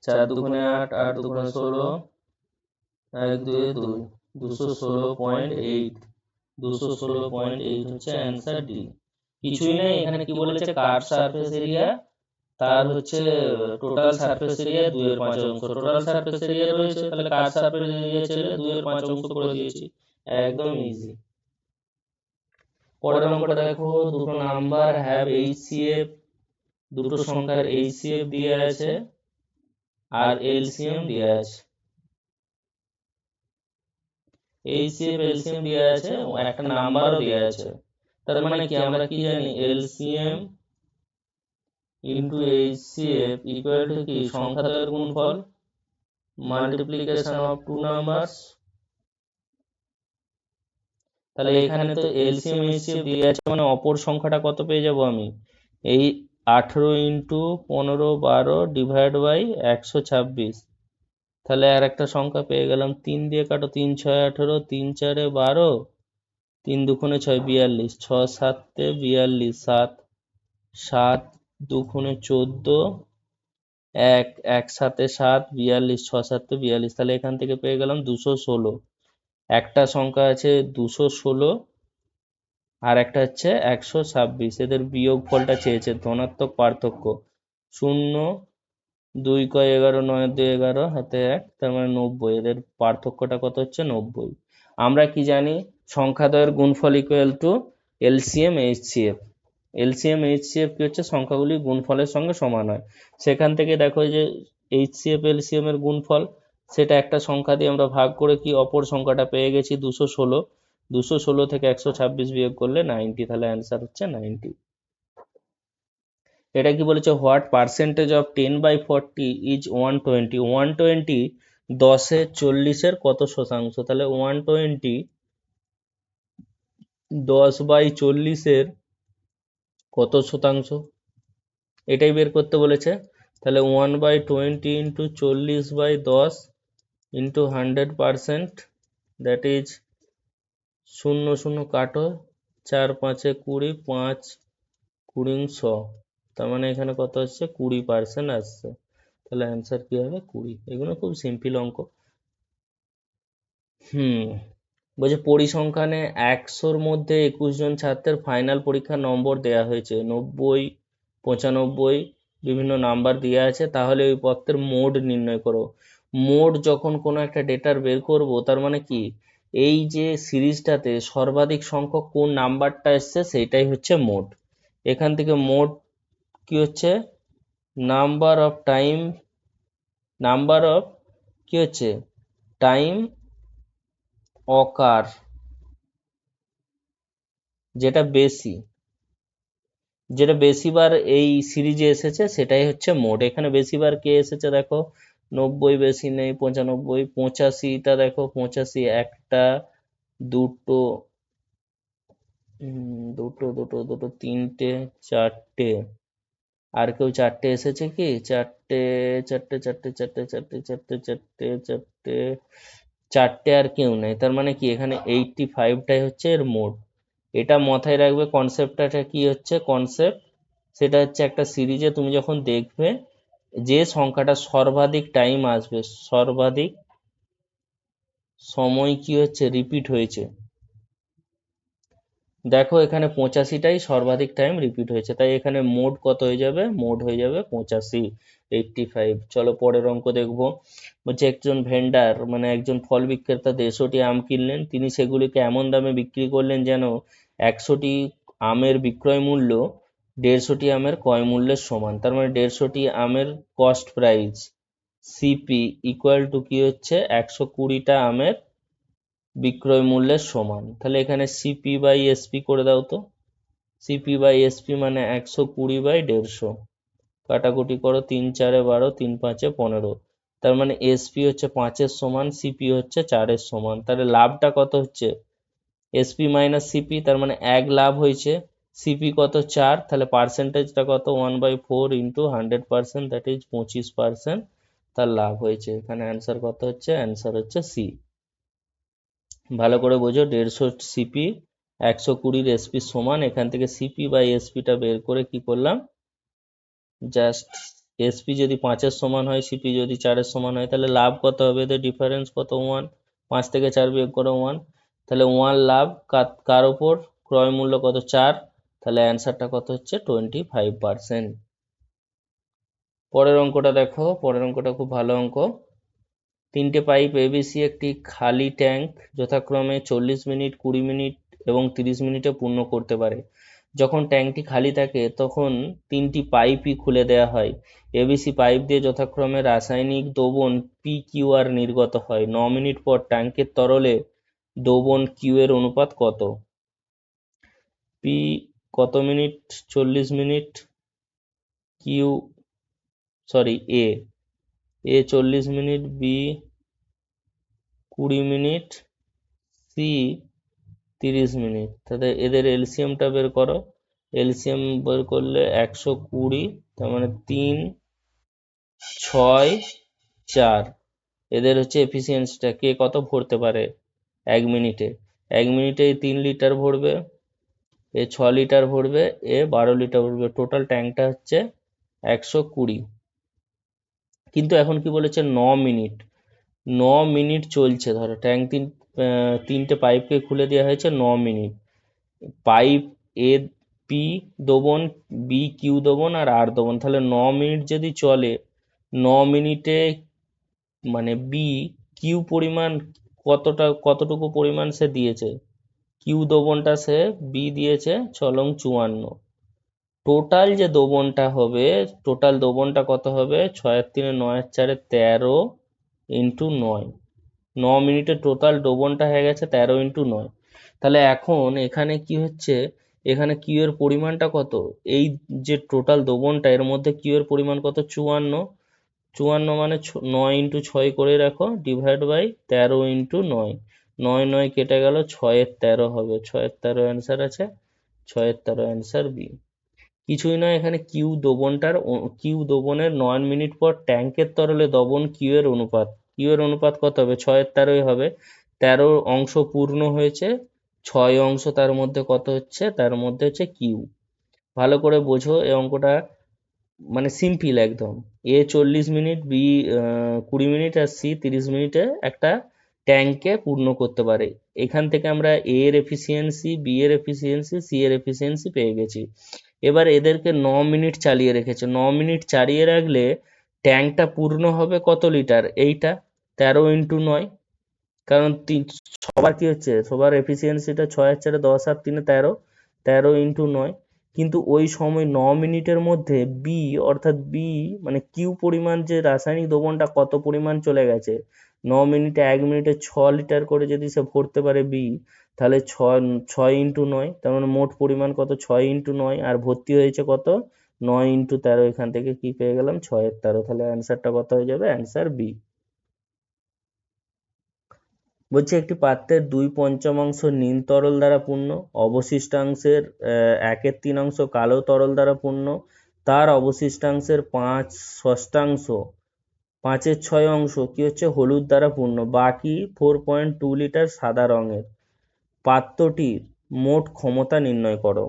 4 দুগুণে 8, 8 দুগুণে 16, 1 2 2, 216.8, 216.8 হচ্ছে অ্যান্সার ডি। কিছুই নেই, এখানে কি বলেছে, কার সারফেস এরিয়া তার হচ্ছে টোটাল সারফেস এরিয়া 2/5 অংশ, টোটাল সারফেস এরিয়া রয়েছে, তাহলে কার সারফেস এরিয়া ছেড়ে 2/5 অংশ করে দিয়েছি, একদম ইজি। পরের অঙ্কটা দেখো, দুটো নাম্বার হ্যাভ এইচসিএফ, দুটো সংখ্যার এইচসিএফ দিয়ে আছে আর এলসিএম দিয়ে আছে, এইচসিএফ এলসিএম দিয়ে আছে, একটা নাম্বারও দিয়ে আছে, তার মানে কি আমরা কি জানি, LCM into HCF equal to কি সংখ্যাদ্বয়ের গুণফল মাল্টিপ্লিকেশন অফ টু নাম্বারস। তাহলে এখানে তো এলসিএম এইচসিএফ দিয়ে আছে, মানে অপর সংখ্যাটা কত পেয়ে যাব আমি, এই 18 ইন্টু 15 12 ডিভাইড বাই 126, তাহলে আর একটা সংখ্যা পেয়ে গেলাম, 3 দিয়ে কাটো, 3 6 18, 3 4 12, 3 দুগুণে 6 42, 6 7 42, 7 7 দুগুণে 14, 1 1 7 7 42, 6 7 42, তাহলে এখান থেকে পেয়ে গেলাম 216। একটা সংখ্যা আছে 216 আর একটা হচ্ছে 126, এদের বিয়োগ ফলটা চেয়েছে, ধনাত্মক পার্থক্য 0 2 কয় 11 9 2 11 হাতে 1, তার মানে 90, এদের পার্থক্যটা কত হচ্ছে 90। আমরা কি জানি, সংখ্যাদ্বয়ের গুণফল equal to LCM HCF, LCM HCF কি হচ্ছে, সংখ্যাগুলি গুণফলের সঙ্গে সমান হয়, সেখান থেকে দেখো যে এইচসিএফ এলসিএম এর গুণফল, সেটা একটা সংখ্যা দিয়ে আমরা ভাগ করে কি অপর সংখ্যাটা পেয়ে গেছি 216, 216 থেকে 126 বিয়োগ করলে 90, তাহলে অ্যান্সার হচ্ছে 90। এটা কি বলেছে, হোয়াট পার্সেন্টেজ অফ 10/40 ইজ 120, 120 10 40 কত শতাংশ, তাহলে 120 10/40 কত শতাংশ, এটাই বের করতে বলেছে। তাহলে 1/20 ইন্টু 40/10 ইন্টু 100%, দ্যাট ইজ 0 0 কাটো, 4 5 20, 5 20 100, তার মানে এখানে কত আসছে 20% আসছে, তাহলে অ্যান্সার কি হবে 20। এগুলো খুব সিম্পল অঙ্ক। বলছে পরিসংখ্যানে 100-র মধ্যে 21 জন ছাত্রের ফাইনাল পরীক্ষার নম্বর দেয়া হয়েছে 90 95, বিভিন্ন নাম্বার দেওয়া আছে, তাহলে ওই পত্রের মোড নির্ণয় করো। মোড যখন কোনো একটা ডেটার বের করব, তার মানে কি এই যে সিরিজটাতে সর্বাধিক সংখ্যক কোন নাম্বারটা এসছে সেইটাই হচ্ছে মোড। এখান থেকে মোট কি হচ্ছে নাম্বার অফ কি হচ্ছে টাইম অকার, যেটা বেশিবার এই সিরিজে এসেছে সেটাই হচ্ছে মোড। এখানে বেশিবার কে এসেছে দেখো, 90 বেশি নেই, 95, 85টা দেখো, 85 একটা, দুটো, দুটো দুটো দুটো, তিনটে, চারটে, আর কেউ চারটে এসেছে কি? চারটে, চারটে, চারটে, চারটে, চারটে, চারটে, চারটে, চারটে, চারটে, আর কেউ নেই। তার মানে কি এখানে 85টাই হচ্ছে এর মোড। এটা মাথায় রাখবে। কনসেপ্টটা কি হচ্ছে কনসেপ্ট, সেটা হচ্ছে একটা সিরিজে তুমি যখন দেখবে যে সংখ্যাটা সর্বাধিক টাইম আসবে, সর্বাধিক সময় কি হচ্ছে রিপিট হয়েছে, দেখো এখানে 85টাই সর্বাধিক টাইম রিপিট হয়েছে, তাই এখানে মোড কত হয়ে যাবে? মোড হয়ে যাবে 85, 85। চলো পরের অঙ্ক দেখবো। বলছে একজন ভেন্ডার মানে একজন ফল বিক্রেতা 150টি আম কিনলেন, তিনি সেগুলিকে এমন দামে বিক্রি করলেন যেন 100টি আমের বিক্রয় মূল্য 150টি আমের ক্রয় মূল্যের সমান। তার মানে 150টি আমের cost price CP equal to কি হচ্ছে 120টা আমের বিক্রয় মূল্যের সমান। তাহলে এখানে সিপি বাই এসপি করে দাও তো। সিপি বাই এসপি মানে 120/150, কাটাকুটি করো, 3 4 12, 3 5 15। তার মানে এসপি হচ্ছে 5-এর সমান, সিপি হচ্ছে 4-এর সমান। তাহলে লাভটা কত হচ্ছে? এসপি মাইনাস সিপি, তার মানে 1 লাভ হয়েছে। সিপি কত? 4, তাহলে পার্সেন্টেজটা কত? 1/4 ইন্টু 100%, দ্যাট ইজ 25% তার লাভ হয়েছে। এখানে অ্যান্সার কত হচ্ছে? অ্যান্সার হচ্ছে সি। ভালো করে বোঝো, 150 সিপি 120 এসপি সমান। এখান থেকে সিপি বাই এসপিটা বের করে কি করলাম, জাস্ট এসপি যদি 5-এর সমান হয়, সিপি যদি 4-এর সমান হয়, তাহলে লাভ কত হবে? এদের ডিফারেন্স কত? 1। 5 থেকে 4 বিয়োগ করো 1, তাহলে 1 লাভ কার ওপর? ক্রয় মূল্য কত? 4। তাহলে অ্যান্সারটা কত হচ্ছে? 25%। পরের অঙ্কটা দেখো, পরের অঙ্কটা খুব ভালো অঙ্ক। 3টে পাইপ এবিসি একটি খালি ট্যাঙ্ক যথাক্রমে 40 মিনিট, 20 মিনিট এবং 30 মিনিটে পূর্ণ করতে পারে। যখন ট্যাঙ্কটি খালি থাকে তখন 3টি পাইপই খুলে দেওয়া হয়। এবিসি পাইপ দিয়ে যথাক্রমে রাসায়নিক দ্রবণ পি কিউ আর নির্গত হয়। 9 মিনিট পর ট্যাঙ্কের তরলে দ্রবণ কিউ এর অনুপাত কত? পি কত minute? 40 minute, Q sorry A 40 minute, B 20 minute, C 30 minute. তাহলে এদের এলসিএমটা বের করো। এলসিএম বের করলে 120, তার মানে 3, 6, 4। এদের হচ্ছে এফিসিয়েন্সিটা, কে কত ভরতে পারে 1 মিনিটে। 1 মিনিটে 3 লিটার ভরবে, এ 6 লিটার ভরবে, এ 12 লিটার ভরবে। টোটাল ট্যাঙ্কটা হচ্ছে 120। কিন্তু এখন কি বলেছে? 9 মিনিট, 9 মিনিট চলছে। ধরো ট্যাঙ্ক 3টে পাইপকে খুলে দেওয়া হয়েছে 9 মিনিট। পাইপ এ পি দবন, বি কিউ দবন, আর আর দবন। তাহলে 9 মিনিট যদি চলে, 9 মিনিটে মানে বি কিউ পরিমাণ কতটুকু পরিমাণ সে দিয়েছে? কিউ দবনটা সে বি দিয়েছে 6×54। টোটাল যে দবনটা হবে, টোটাল দবনটা কত হবে? 6-3, 9-4, 13 ইন্টু 9। 9 মিনিটে টোটাল ডোবনটা হয়ে গেছে 13 × 9। তাহলে এখন এখানে কি হচ্ছে, এখানে কিউ এর পরিমাণটা কত? এই যে টোটাল দোবনটা, এর মধ্যে কিউ এর পরিমাণ কত? 54। 54 মানে 9×6 করে রাখো, ডিভাইড বাই 13×9। 9 9 কেটে গেল, 6-এর 13 হবে। 6-এর 13 অ্যান্সার আছে, 6-এর 13 অ্যান্সার বি। কিছুই নয়, এখানে কিউ দোবনের 9 মিনিট পর ট্যাঙ্কের তরলে দবন কিউ এর অনুপাত। কিউ এর অনুপাত কত হবে? 6-এর 13 হবে। 13 অংশ পূর্ণ হয়েছে, 6 অংশ তার মধ্যে কত হচ্ছে? তার মধ্যে হচ্ছে কিউ। ভালো করে বোঝো এই অঙ্কটা, মানে সিম্পল একদম। এ 40 মিনিট, বি 20 মিনিট, আর সি 30 মিনিটে একটা ট্যাঙ্কে পূর্ণ করতে পারে। এখান থেকে আমরা এ এর এফিসিয়েন্সি, বি এর এফিসিয়েন্সি, সি এর এফিসিয়েন্সি পেয়ে গেছি। এবার এদেরকে 9 মিনিট চালিয়ে রেখেছে। 9 মিনিট চালিয়ে রাখলে ট্যাঙ্কটা পূর্ণ হবে কত লিটার? এইটা 13×9। কারণ সবার কি হচ্ছে, সবার এফিসিয়েন্সিটা 6 আর 4 10 আর 3 13, 13×9। কিন্তু ওই সময় 9 মিনিটের মধ্যে বি অর্থাৎ বি মানে কিউ পরিমাণ যে রাসায়নিক দ্রবণটা কত পরিমাণ চলে গেছে, 9 মিনিটে 1 মিনিটে 6 লিটার করে যদি সে ভরতে পারে বি, তাহলে ছয় ছয় ইন্টু নয়, তার মানে মোট পরিমাণ কত, 6 ইন্টু 9, আর ভর্তি হয়েছে কত, 9 ইন্টু 13, এখান থেকে কি পেয়ে গেলাম, 6-13, তাহলে অ্যান্সারটা কত হয়ে যাবে, অ্যান্সার বি। বলছে একটি পাত্রের 2/5 নীল তরল দ্বারা পূর্ণ, অবশিষ্টাংশের 1/3 কালো তরল দ্বারা পূর্ণ, তার অবশিষ্টাংশের 5/6 5/6 কি হচ্ছে হলুদ দ্বারা পূর্ণ, বাকি 4.2 লিটার সাদা রঙের। পাত্রটির মোট ক্ষমতা নির্ণয় করো।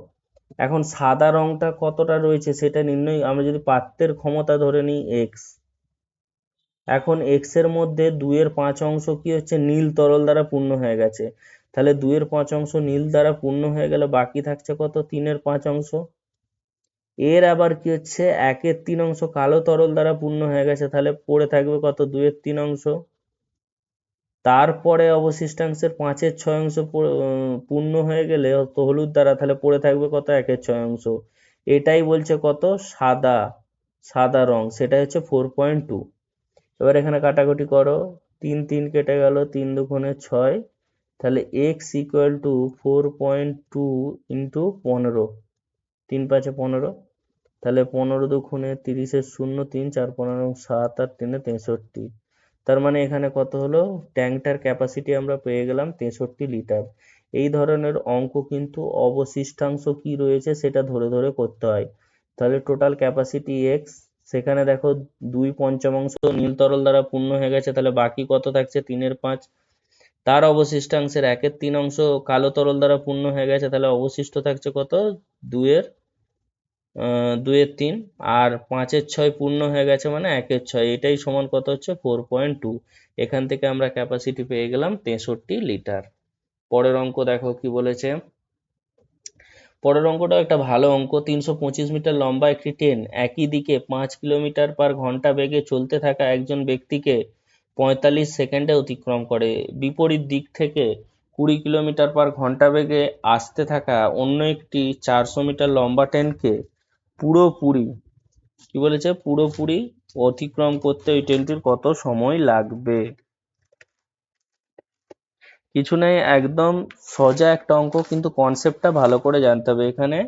এখন সাদা রংটা কতটা রয়েছে সেটা নির্ণয়, আমরা যদি পাত্রের ক্ষমতা ধরে নিই এক্স, এখন এক্স এর মধ্যে 2/5 কি হচ্ছে নীল তরল দ্বারা পূর্ণ হয়ে গেছে, তাহলে 2/5 নীল দ্বারা পূর্ণ হয়ে গেলে বাকি থাকছে কত, 3/5। এর আবার কি হচ্ছে 1/3 কালো তরল দ্বারা পূর্ণ হয়ে গেছে, তাহলে পড়ে থাকবে কত, 2/3। তারপরে অবশিষ্টাংশের 5/6 পূর্ণ হয়ে গেলে তো হলুদ দ্বারা, তাহলে পড়ে থাকবে কত, 1/6। এটাই বলছে কত, সাদা সাদা রং, সেটা হচ্ছে 4.2। এবার এখানে কাটাকুটি করো, 3 3 কেটে গেল, 3 2 গুণে 6, তাহলে এক্স ইকুয়াল টু 4.2 ইন্টু 15, 3 5 15, তাহলে 15 2 গুণে 30 0, 3 4 15 7 আর 3 63, তার মানে এখানে কত হলো, ট্যাঙ্কটার ক্যাপাসিটি আমরা পেয়ে গেলাম 63 লিটার। এই ধরনের অঙ্ক কিন্তু অবশিষ্টাংশ কি রয়েছে সেটা ধরে ধরে করতে হয়। তাহলে টোটাল ক্যাপাসিটি এক্স, সেখানে দেখো 2/5 নীল তরল দ্বারা পূর্ণ হয়ে গেছে, তাহলে বাকি কত থাকছে, 3/5। তার অবশিষ্টাংশের 1/3 কালো তরল দ্বারা পূর্ণ হয়ে গেছে, তাহলে অবশিষ্ট থাকছে কত, 2 2/3, আর 5/6 পূর্ণ হয়ে গেছে মানে 1/6, এটাই সমান কত হচ্ছে, 4.2। এখান থেকে আমরা ক্যাপাসিটি পেয়ে গেলাম 63 লিটার। পরের অঙ্ক দেখো কি বলেছে। পরের অঙ্কটাও একটা ভালো অঙ্ক। 325 মিটার লম্বা একটি ট্রেন একই দিকে 5 কিলোমিটার/ঘন্টা বেগে চলতে থাকা একজন ব্যক্তিকে 45 সেকেন্ডে অতিক্রম করে। বিপরীত দিক থেকে 20 কিলোমিটার/ঘন্টা বেগে আসতে থাকা অন্য একটি 400 মিটার লম্বা ট্রেনকে পুরোপুরি, কি বলেছে, পুরোপুরি অতিক্রম করতে ওই ট্রেনটির কত সময় লাগবে। কিছু নেই, একদম সোজা একটা অঙ্ক, কিন্তু কনসেপ্টটা ভালো করে জানতে হবে। এখানে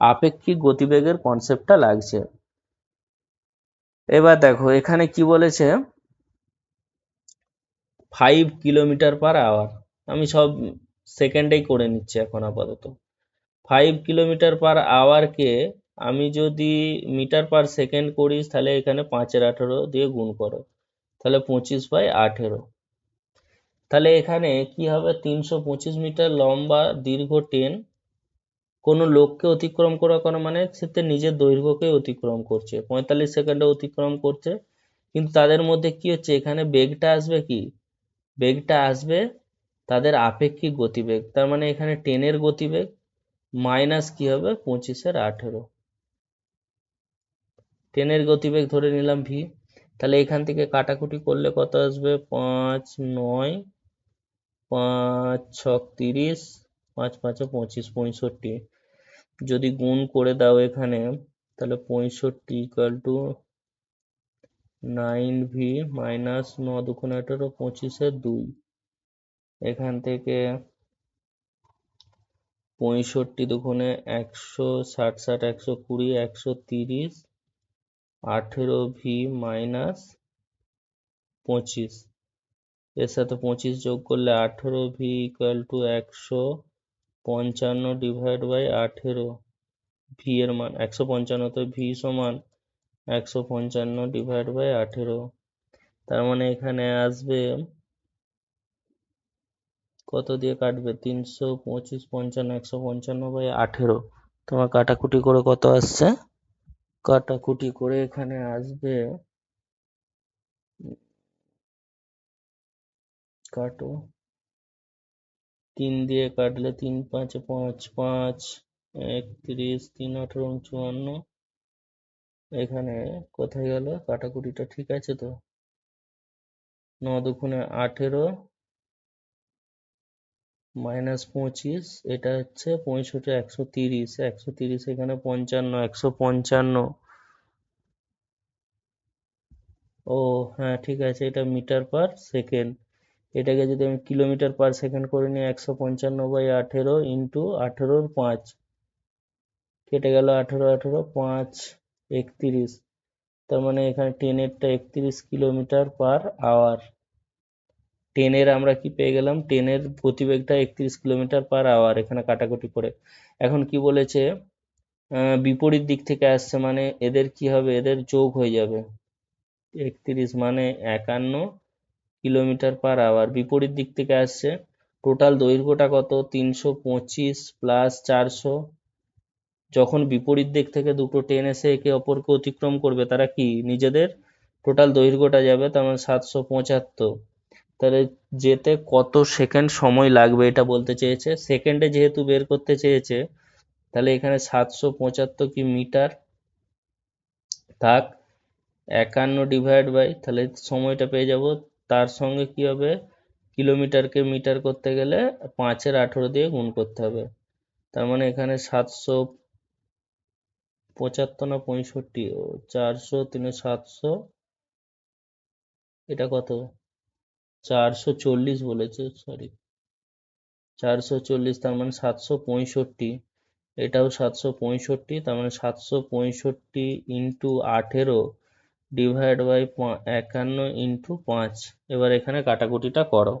আপেক্ষিক গতিবেগের কনসেপ্টটা লাগছে। এবার দেখো এখানে কি বলেছে, 5 কিলোমিটার/আওয়ার, আমি সব সেকেন্ডেই করে নিচ্ছি এখন আপাতত। 5 কিলোমিটার/আওয়ারকে আমি যদি মিটার/সেকেন্ড করি, তাহলে এখানে 5/18 দিয়ে গুণ করো, তাহলে 25/18। তাহলে এখানে কি হবে, 325 মিটার লম্বা দীর্ঘ ট্রেন কোনো লোককে অতিক্রম করা করা মানে সেটা নিজের দৈর্ঘ্যকে অতিক্রম করছে, 45 সেকেন্ডে অতিক্রম করছে। কিন্তু তাদের মধ্যে কি হচ্ছে, এখানে বেগটা আসবে কি, বেগটা আসবে তাদের আপেক্ষিক গতিবেগ, তার মানে এখানে ট্রেনের গতিবেগ মাইনাস কি হবে, 25/18, ট্রেনের গতিবেগ ধরে নিলাম ভি। তাহলে এখান থেকে কাটাকুটি করলে কত আসবে, 5 9 5 6 30, 5 5 25, 65। যদি গুণ করে দাও এখানে, তাহলে 65 ইকুয়াল টু 9v মাইনাস 9 2 18, 25/2, এখান থেকে 65 2 100, 60 60 120, 130, 18v মাইনাস 25, এর সাথে 25 যোগ করলে 18v equal to 155 divide by 18, v এর মান 155, তো ভি সমান 155 ডিভাইড বাই 18, তার মানে এখানে আসবে কত দিয়ে কাটবে, 325 55 155/18, তোমার কাটাকুটি করে কত আসছে, কাটাকুটি করে এখানে আসবে, কাটো, 3 দিয়ে কাটলে 3 5 5 5 31, 3 18 54, এখানে কোথায় গেল কাটাকুটিটা, ঠিক আছে তো, 9 2 18, -25, এটা হচ্ছে 65, 130, 130 এখানে 55, 155। ও হ্যাঁ ঠিক আছে, এটা মিটার পার সেকেন্ড। এটাকে যদি আমি কিলোমিটার পার সেকেন্ড করে নিই, 155/18 ইন্টু 18-5, কেটে গেল 18, 5, 31। তার মানে এখানে 10-এরটা 31 কিলোমিটার পার আওয়ার। 10-এর আমরা কি পেয়ে গেলাম, 10-এর গতিবেগটা 31 কিলোমিটার পার আওয়ার, এখানে কাটাকুটি করে। এখন কি বলেছে, বিপরীত দিক থেকে আসছে মানে এদের কি হবে, এদের যোগ হয়ে যাবে। 31 মানে 51 কিলোমিটার পার আওয়ার, বিপরীত দিক থেকে আসছে। টোটাল দৈর্ঘ্যটা কত, 325 প্লাস 400। যখন বিপরীত দিক থেকে দুটো ট্রেন এসে একে অপরকে অতিক্রম করবে, তারা কি নিজেদের টোটাল দৈর্ঘ্যটা যাবে, তার মানে 775। তাহলে যেতে কত সেকেন্ড সময় লাগবে এটা বলতে চেয়েছে, সেকেন্ডে যেহেতু বের করতে চেয়েছে, তাহলে এখানে 775 কি মিটার থাক, 51 তাহলে সময়টা পেয়ে যাব। তার সঙ্গে কি হবে, কিলোমিটারকে মিটার করতে গেলে 5-18 দিয়ে গুণ করতে হবে। তার মানে এখানে 775 না 65, 400 3 700, এটা কত, 440 বলেছে, সরি 440, তার মানে 765। এটাও 765, তার মানে 765 ইন্টু 18 51 ইন্টু 5। এবার এখানে কাটাকুটিটা করো।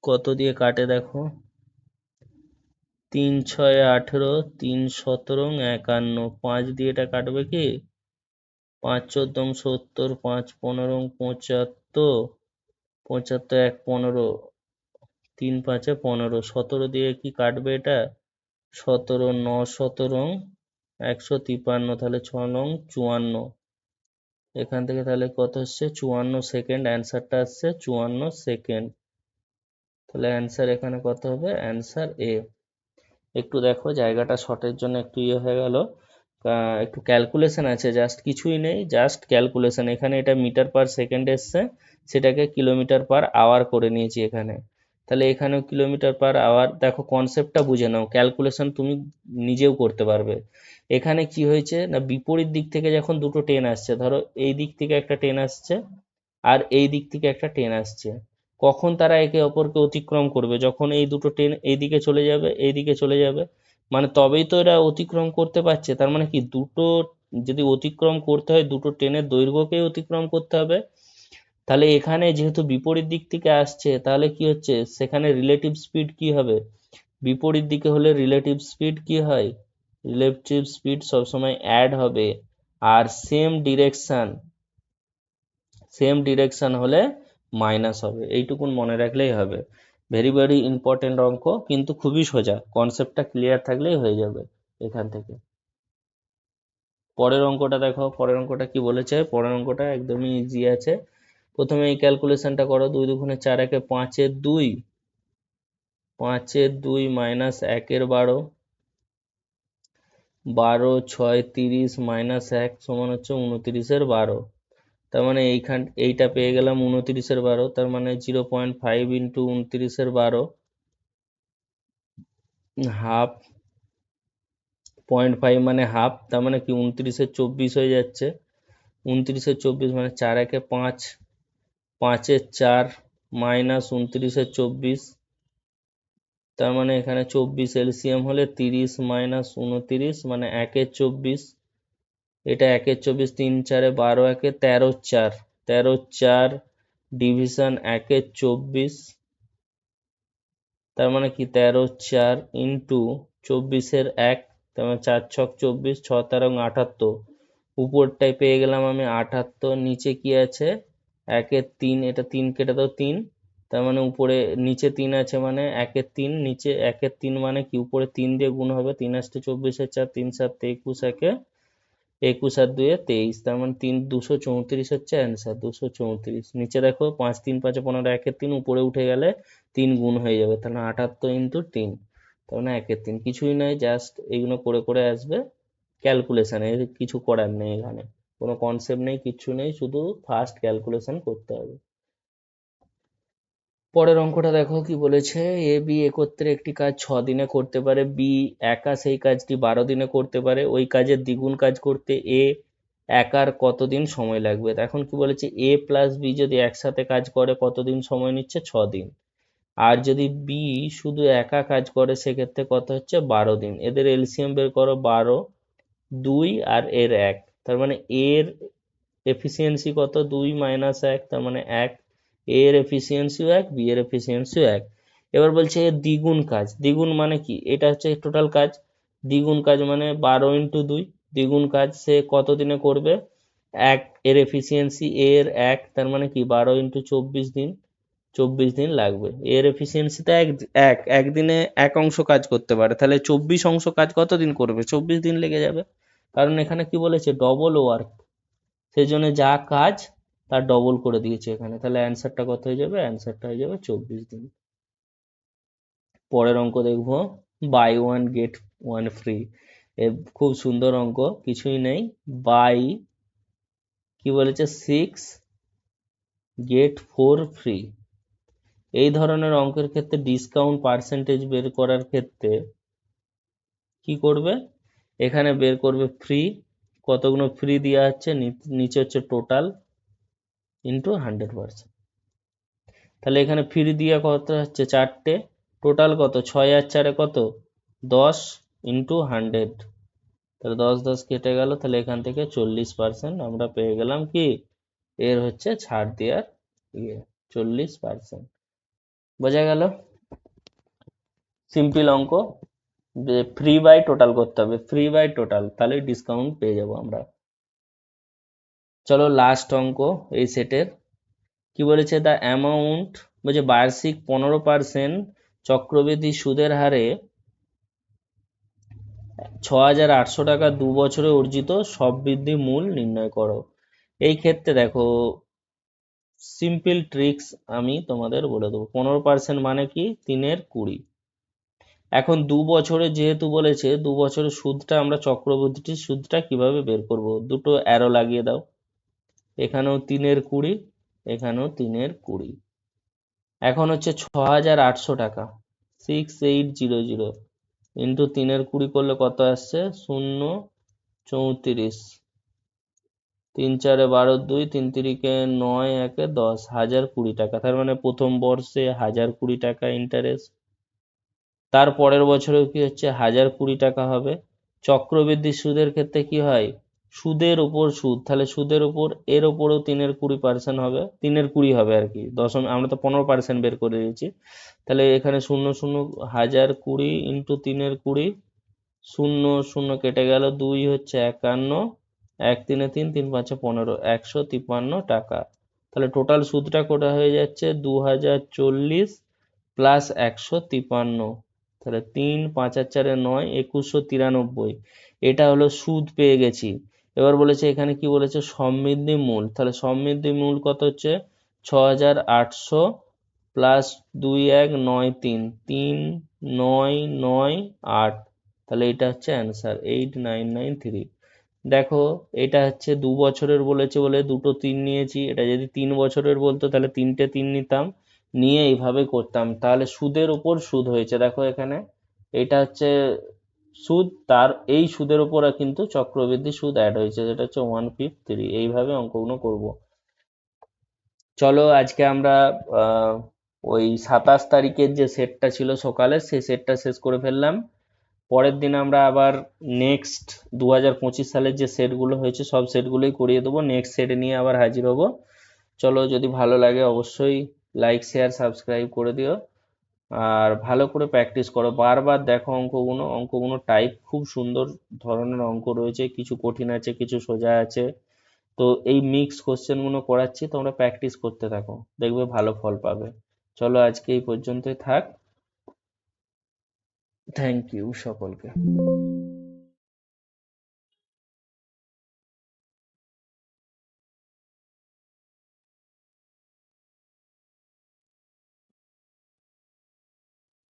কত দিয়ে কাটে দেখো, 3 6 18, 3 17 51, 5 দিয়ে এটা কাটবে কি, 5 14 70, 5 15 75, 75 1 15, 3 5 15, 17 দিয়ে কি কাটবে এটা, 17 9 17, 153, তাহলে 6 9 54। এখান থেকে তাহলে কত হচ্ছে, 54 সেকেন্ড, অ্যান্সারটা আসছে 54 সেকেন্ড। তাহলে অ্যান্সার এখানে কত হবে, অ্যান্সার এ। একটু দেখো জায়গাটা শর্টের জন্য একটু ইয়ে হয়ে গেল, একটু ক্যালকুলেশন আছে, জাস্ট কিছুই নেই, জাস্ট ক্যালকুলেশন। এখানে এটা মিটার পার সেকেন্ড এসছে, সেটাকে কিলোমিটার পার আওয়ার করে নিয়েছি এখানে। তাহলে এখানেও কিলোমিটার পার আওয়ার, দেখো কনসেপ্টটা বুঝে নাও, ক্যালকুলেশন তুমি নিজেও করতে পারবে। এখানে কি হয়েছে না, বিপরীত দিক থেকে যখন দুটো ট্রেন আসছে, ধরো এই দিক থেকে একটা ট্রেন আসছে আর এই দিক থেকে একটা ট্রেন আসছে, কখন তারা একে অপরকে অতিক্রম করবে, যখন এই দুটো ট্রেন এইদিকে চলে যাবে, এইদিকে চলে যাবে, মানে তবেই তো এরা অতিক্রম করতে পারছে। তার মানে কি, দুটো যদি অতিক্রম করতে হয়, দুটো ট্রেনের দৈর্ঘ্যকেই অতিক্রম করতে হবে। তাহলে এখানে যেহেতু বিপরীত দিক থেকে আসছে, তাহলে কি হচ্ছে, সেখানে রিলেটিভ স্পিড কি হবে, বিপরীত দিকে হলে রিলেটিভ স্পিড কি হয়, রিলেটিভ স্পিড সবসময় অ্যাড হবে। আর সেম ডিরেকশন হলে মাইনাস হবে, এইটুকুন মনে রাখলেই হবে। ভেরি ভেরি ইম্পর্টেন্ট অঙ্ক, কিন্তু খুবই সোজা, কনসেপ্টটা ক্লিয়ার থাকলেই হয়ে যাবে এখান থেকে। পরের অঙ্কটা দেখো, পরের অঙ্কটা কি বলেছে, পরের অঙ্কটা একদমই ইজি আছে। প্রথমে এই ক্যালকুলেশনটা করো, 2 2 4 1 5 2, 5 মাইনাস 1 12, 12 6 30 মাইনাস 1 সমান হচ্ছে 29 12। তার মানে এইটা পেয়ে গেলাম 29 12, তার মানে 0.5 ইন্টু 29 12, হাফ, 0.5 মানে হাফ, তার মানে কি 29 হয়ে যাচ্ছে। 29 মানে 4 1 5, 5 4 মাইনাস 29 তার মানে এখানে 24 এলসিএম হলে 30 মাইনাস 29 মানে 1 24। এটা 1 24, 3 4 12 1 13 4, 13 4 ডিভিশন 1 24। তার মানে কি 13 4 ইন্টু 24 1, তার মানে 4 6 24, 6 13 78। উপরটায় পেয়ে গেলাম আমি 78, নিচে কি আছে 1 3, এটা 3 কেটে দাও 3। তার মানে উপরে নিচে 3 আছে, মানে 1 3, নিচে 1 3 মানে কি, উপরে 3 দিয়ে গুণ হবে, 3 8 24 4, 3 7 21 21 আর 2 23, তার মানে 234 হচ্ছে অ্যান্সার, 234। নিচে দেখো 5 3 5 15, 1 3, উপরে উঠে গেলে 3 গুণ হয়ে যাবে, তাহলে 78 ইন্টু 3। তার মানে 1/3 কিছুই নয়, জাস্ট এইগুলো করে করে আসবে ক্যালকুলেশন, এর কিছু করার নেই, এখানে কোনো কনসেপ্ট নেই, কিচ্ছু নেই, শুধু ফার্স্ট ক্যালকুলেশন করতে হবে। পরের অঙ্কটা দেখো কি বলেছে, এ বি একত্রে একটি কাজ 6 দিনে করতে পারে, বি একা সেই কাজটি 12 দিনে করতে পারে, ওই কাজের দ্বিগুণ কাজ করতে এ একার কতদিন সময় লাগবে। এখন কি বলেছে, এ প্লাস বি যদি একসাথে কাজ করে কতদিন সময় নিচ্ছে, 6 দিন। আর যদি বি শুধু একা কাজ করে সেক্ষেত্রে কত হচ্ছে, 12 দিন। এদের এলসিএম বের করো, 12, 2 আর এর 1, তার মানে এর এফিসিয়েন্সি কত, 2 মাইনাস 1, তার মানে 1। এ এর এফিসিয়েন্সিও 1, বি এর এফিসিয়েন্সিও 1। এবার বলছে এর দ্বিগুণ কাজ, দ্বিগুণ মানে কি, এটা হচ্ছে টোটাল কাজ, দ্বিগুণ কাজ মানে 12 × 2, দ্বিগুণ কাজ সে কত দিনে করবে, 1, এর এফিসিয়েন্সি এর 1, তার মানে কি 12 × 24 দিন, 24 দিন লাগবে। এর এফিসিয়েন্সিতে একদিনে 1 অংশ কাজ করতে পারে, তাহলে 24 অংশ কাজ কতদিন করবে, 24 দিন লেগে যাবে। কারণ এখানে কি বলেছে, ডবল ওয়ার্ক, সেই জন্য যা কাজ তার ডবল করে দিয়েছে এখানে, তাহলে অ্যান্সারটা কত হয়ে যাবে, অ্যান্সারটা হয়ে যাবে 24 দিন। পরের অঙ্ক দেখবো, buy one get one free. খুব সুন্দর অঙ্ক, কিছুই নেই, বাই কি বলেছে 6 গেট 4 ফ্রি। এই ধরনের অঙ্কের ক্ষেত্রে ডিসকাউন্ট পার্সেন্টেজ বের করার ক্ষেত্রে কি করবে, এখানে বের করবে ফ্রি, কতগুলো ফ্রি দেওয়া হচ্ছে, নিচে হচ্ছে টোটাল ইন্টু 100%। তাহলে এখানে ফ্রি দিয়ে কত হচ্ছে, 4টে, টোটাল কত, 6 আর 4 কত, 10 ইন্টু 100, তাহলে 10 10 কেটে গেল, তাহলে এখান থেকে 40% আমরা পেয়ে গেলাম কি, এর হচ্ছে ছাড় দেওয়ার ইয়ে 40%। বোঝা গেল, সিম্পল অঙ্ক, যে ফ্রি বাই টোটাল করতে হবে, ফ্রি বাই টোটাল, তাহলে ডিসকাউন্ট পেয়ে যাব আমরা। চলো লাস্ট অঙ্ক এই সেটের, কি বলেছে, দ্য অ্যামাউন্ট, বলছে বার্ষিক 15% চক্রবৃদ্ধি সুদের হারে 6,800 টাকা 2 বছরে অর্জিত সববৃদ্ধি মূল নির্ণয় করো। এই ক্ষেত্রে দেখো সিম্পল ট্রিক্স আমি তোমাদের বলে দেবো। 15% মানে কি, 3/20। এখন 2 বছরে যেহেতু বলেছে, 2 বছরের সুদটা আমরা চক্রবৃদ্ধির সুদটা কিভাবে বের করব, দুটো অ্যারো লাগিয়ে দাও, এখানেও 3/20, এখানেও 3/20। এখন হচ্ছে 6,800 টাকা, 6800 ইন্টু 3/20 করলে কত আসছে, 0.34, 3 4 12 2, 3 3 9, 1 10, 1020 টাকা। তার মানে প্রথম বর্ষে 1020 টাকা ইন্টারেস্ট, তার পরের বছরেও কি হচ্ছে 1020 টাকা হবে। চক্রবৃদ্ধি সুদের ক্ষেত্রে কি হয়, সুদের উপর সুদ, তাহলে সুদের উপর এর উপরেও 3/20% হবে, 3/20 হবে আর কি, দশম আমরা তো 15% বের করে দিয়েছি, তাহলে এখানে 0 0 1020 ইন্টু 3/20, 0 0 কেটে গেল, 2 হচ্ছে 51, 1 3 3, 3 5 15, 153 টাকা। তাহলে টোটাল সুদটা কোটা হয়ে যাচ্ছে 2040 প্লাস 153, তাহলে 3 5 আর 4 9, 2193। এটা হলো সুদ পেয়ে গেছি। এবার বলেছে এখানে কি বলেছে, সমৃদ্ধি মূল, তাহলে সমৃদ্ধি মূল কত হচ্ছে, 6,800 প্লাস 2 1 9 3, 3 9 9 8, তাহলে এটা হচ্ছে অ্যান্সার 8993। দেখো এটা হচ্ছে 2 বছরের বলেছে বলে দুটো 3 নিয়েছি, এটা যদি 3 বছরের বলতো তাহলে 3টে 3 নিতাম, নিয়ে এইভাবে করতাম, তাহলে সুদের উপর সুদ হয়েছে। দেখো এখানে এটা হচ্ছে সুদ, তার এই সুদের উপর কিন্তু চক্রবৃদ্ধি সুদ অ্যাড হয়েছে, যেটা হচ্ছে 153। এইভাবে অঙ্কগুলো করব। চলো আজকে আমরা ওই 27 তারিখের যে সেটটা ছিল সকালে, সেই সেটটা শেষ করে ফেললাম। পরের দিন আমরা আবার নেক্সট 2025 সালের যে সেটগুলো হয়েছে সব সেটগুলোই করিয়ে দেবো, নেক্সট সেট নিয়ে আবার হাজির হব। চলো, যদি ভালো লাগে অবশ্যই লাইক শেয়ার সাবস্ক্রাইব করে দিও, আর ভালো করে প্র্যাকটিস করো, বারবার দেখো অঙ্কগুলো, অঙ্কগুলো টাইপ খুব সুন্দর ধরনের অঙ্ক রয়েছে, কিছু কঠিন আছে কিছু সোজা আছে। তো এই মিক্স কোশ্চেনগুলো করাচ্ছি, তোমরা প্র্যাকটিস করতে থাকো, দেখবে ভালো ফল পাবে। চলো আজকে এই পর্যন্তই থাক, থ্যাংক ইউ সকলকে।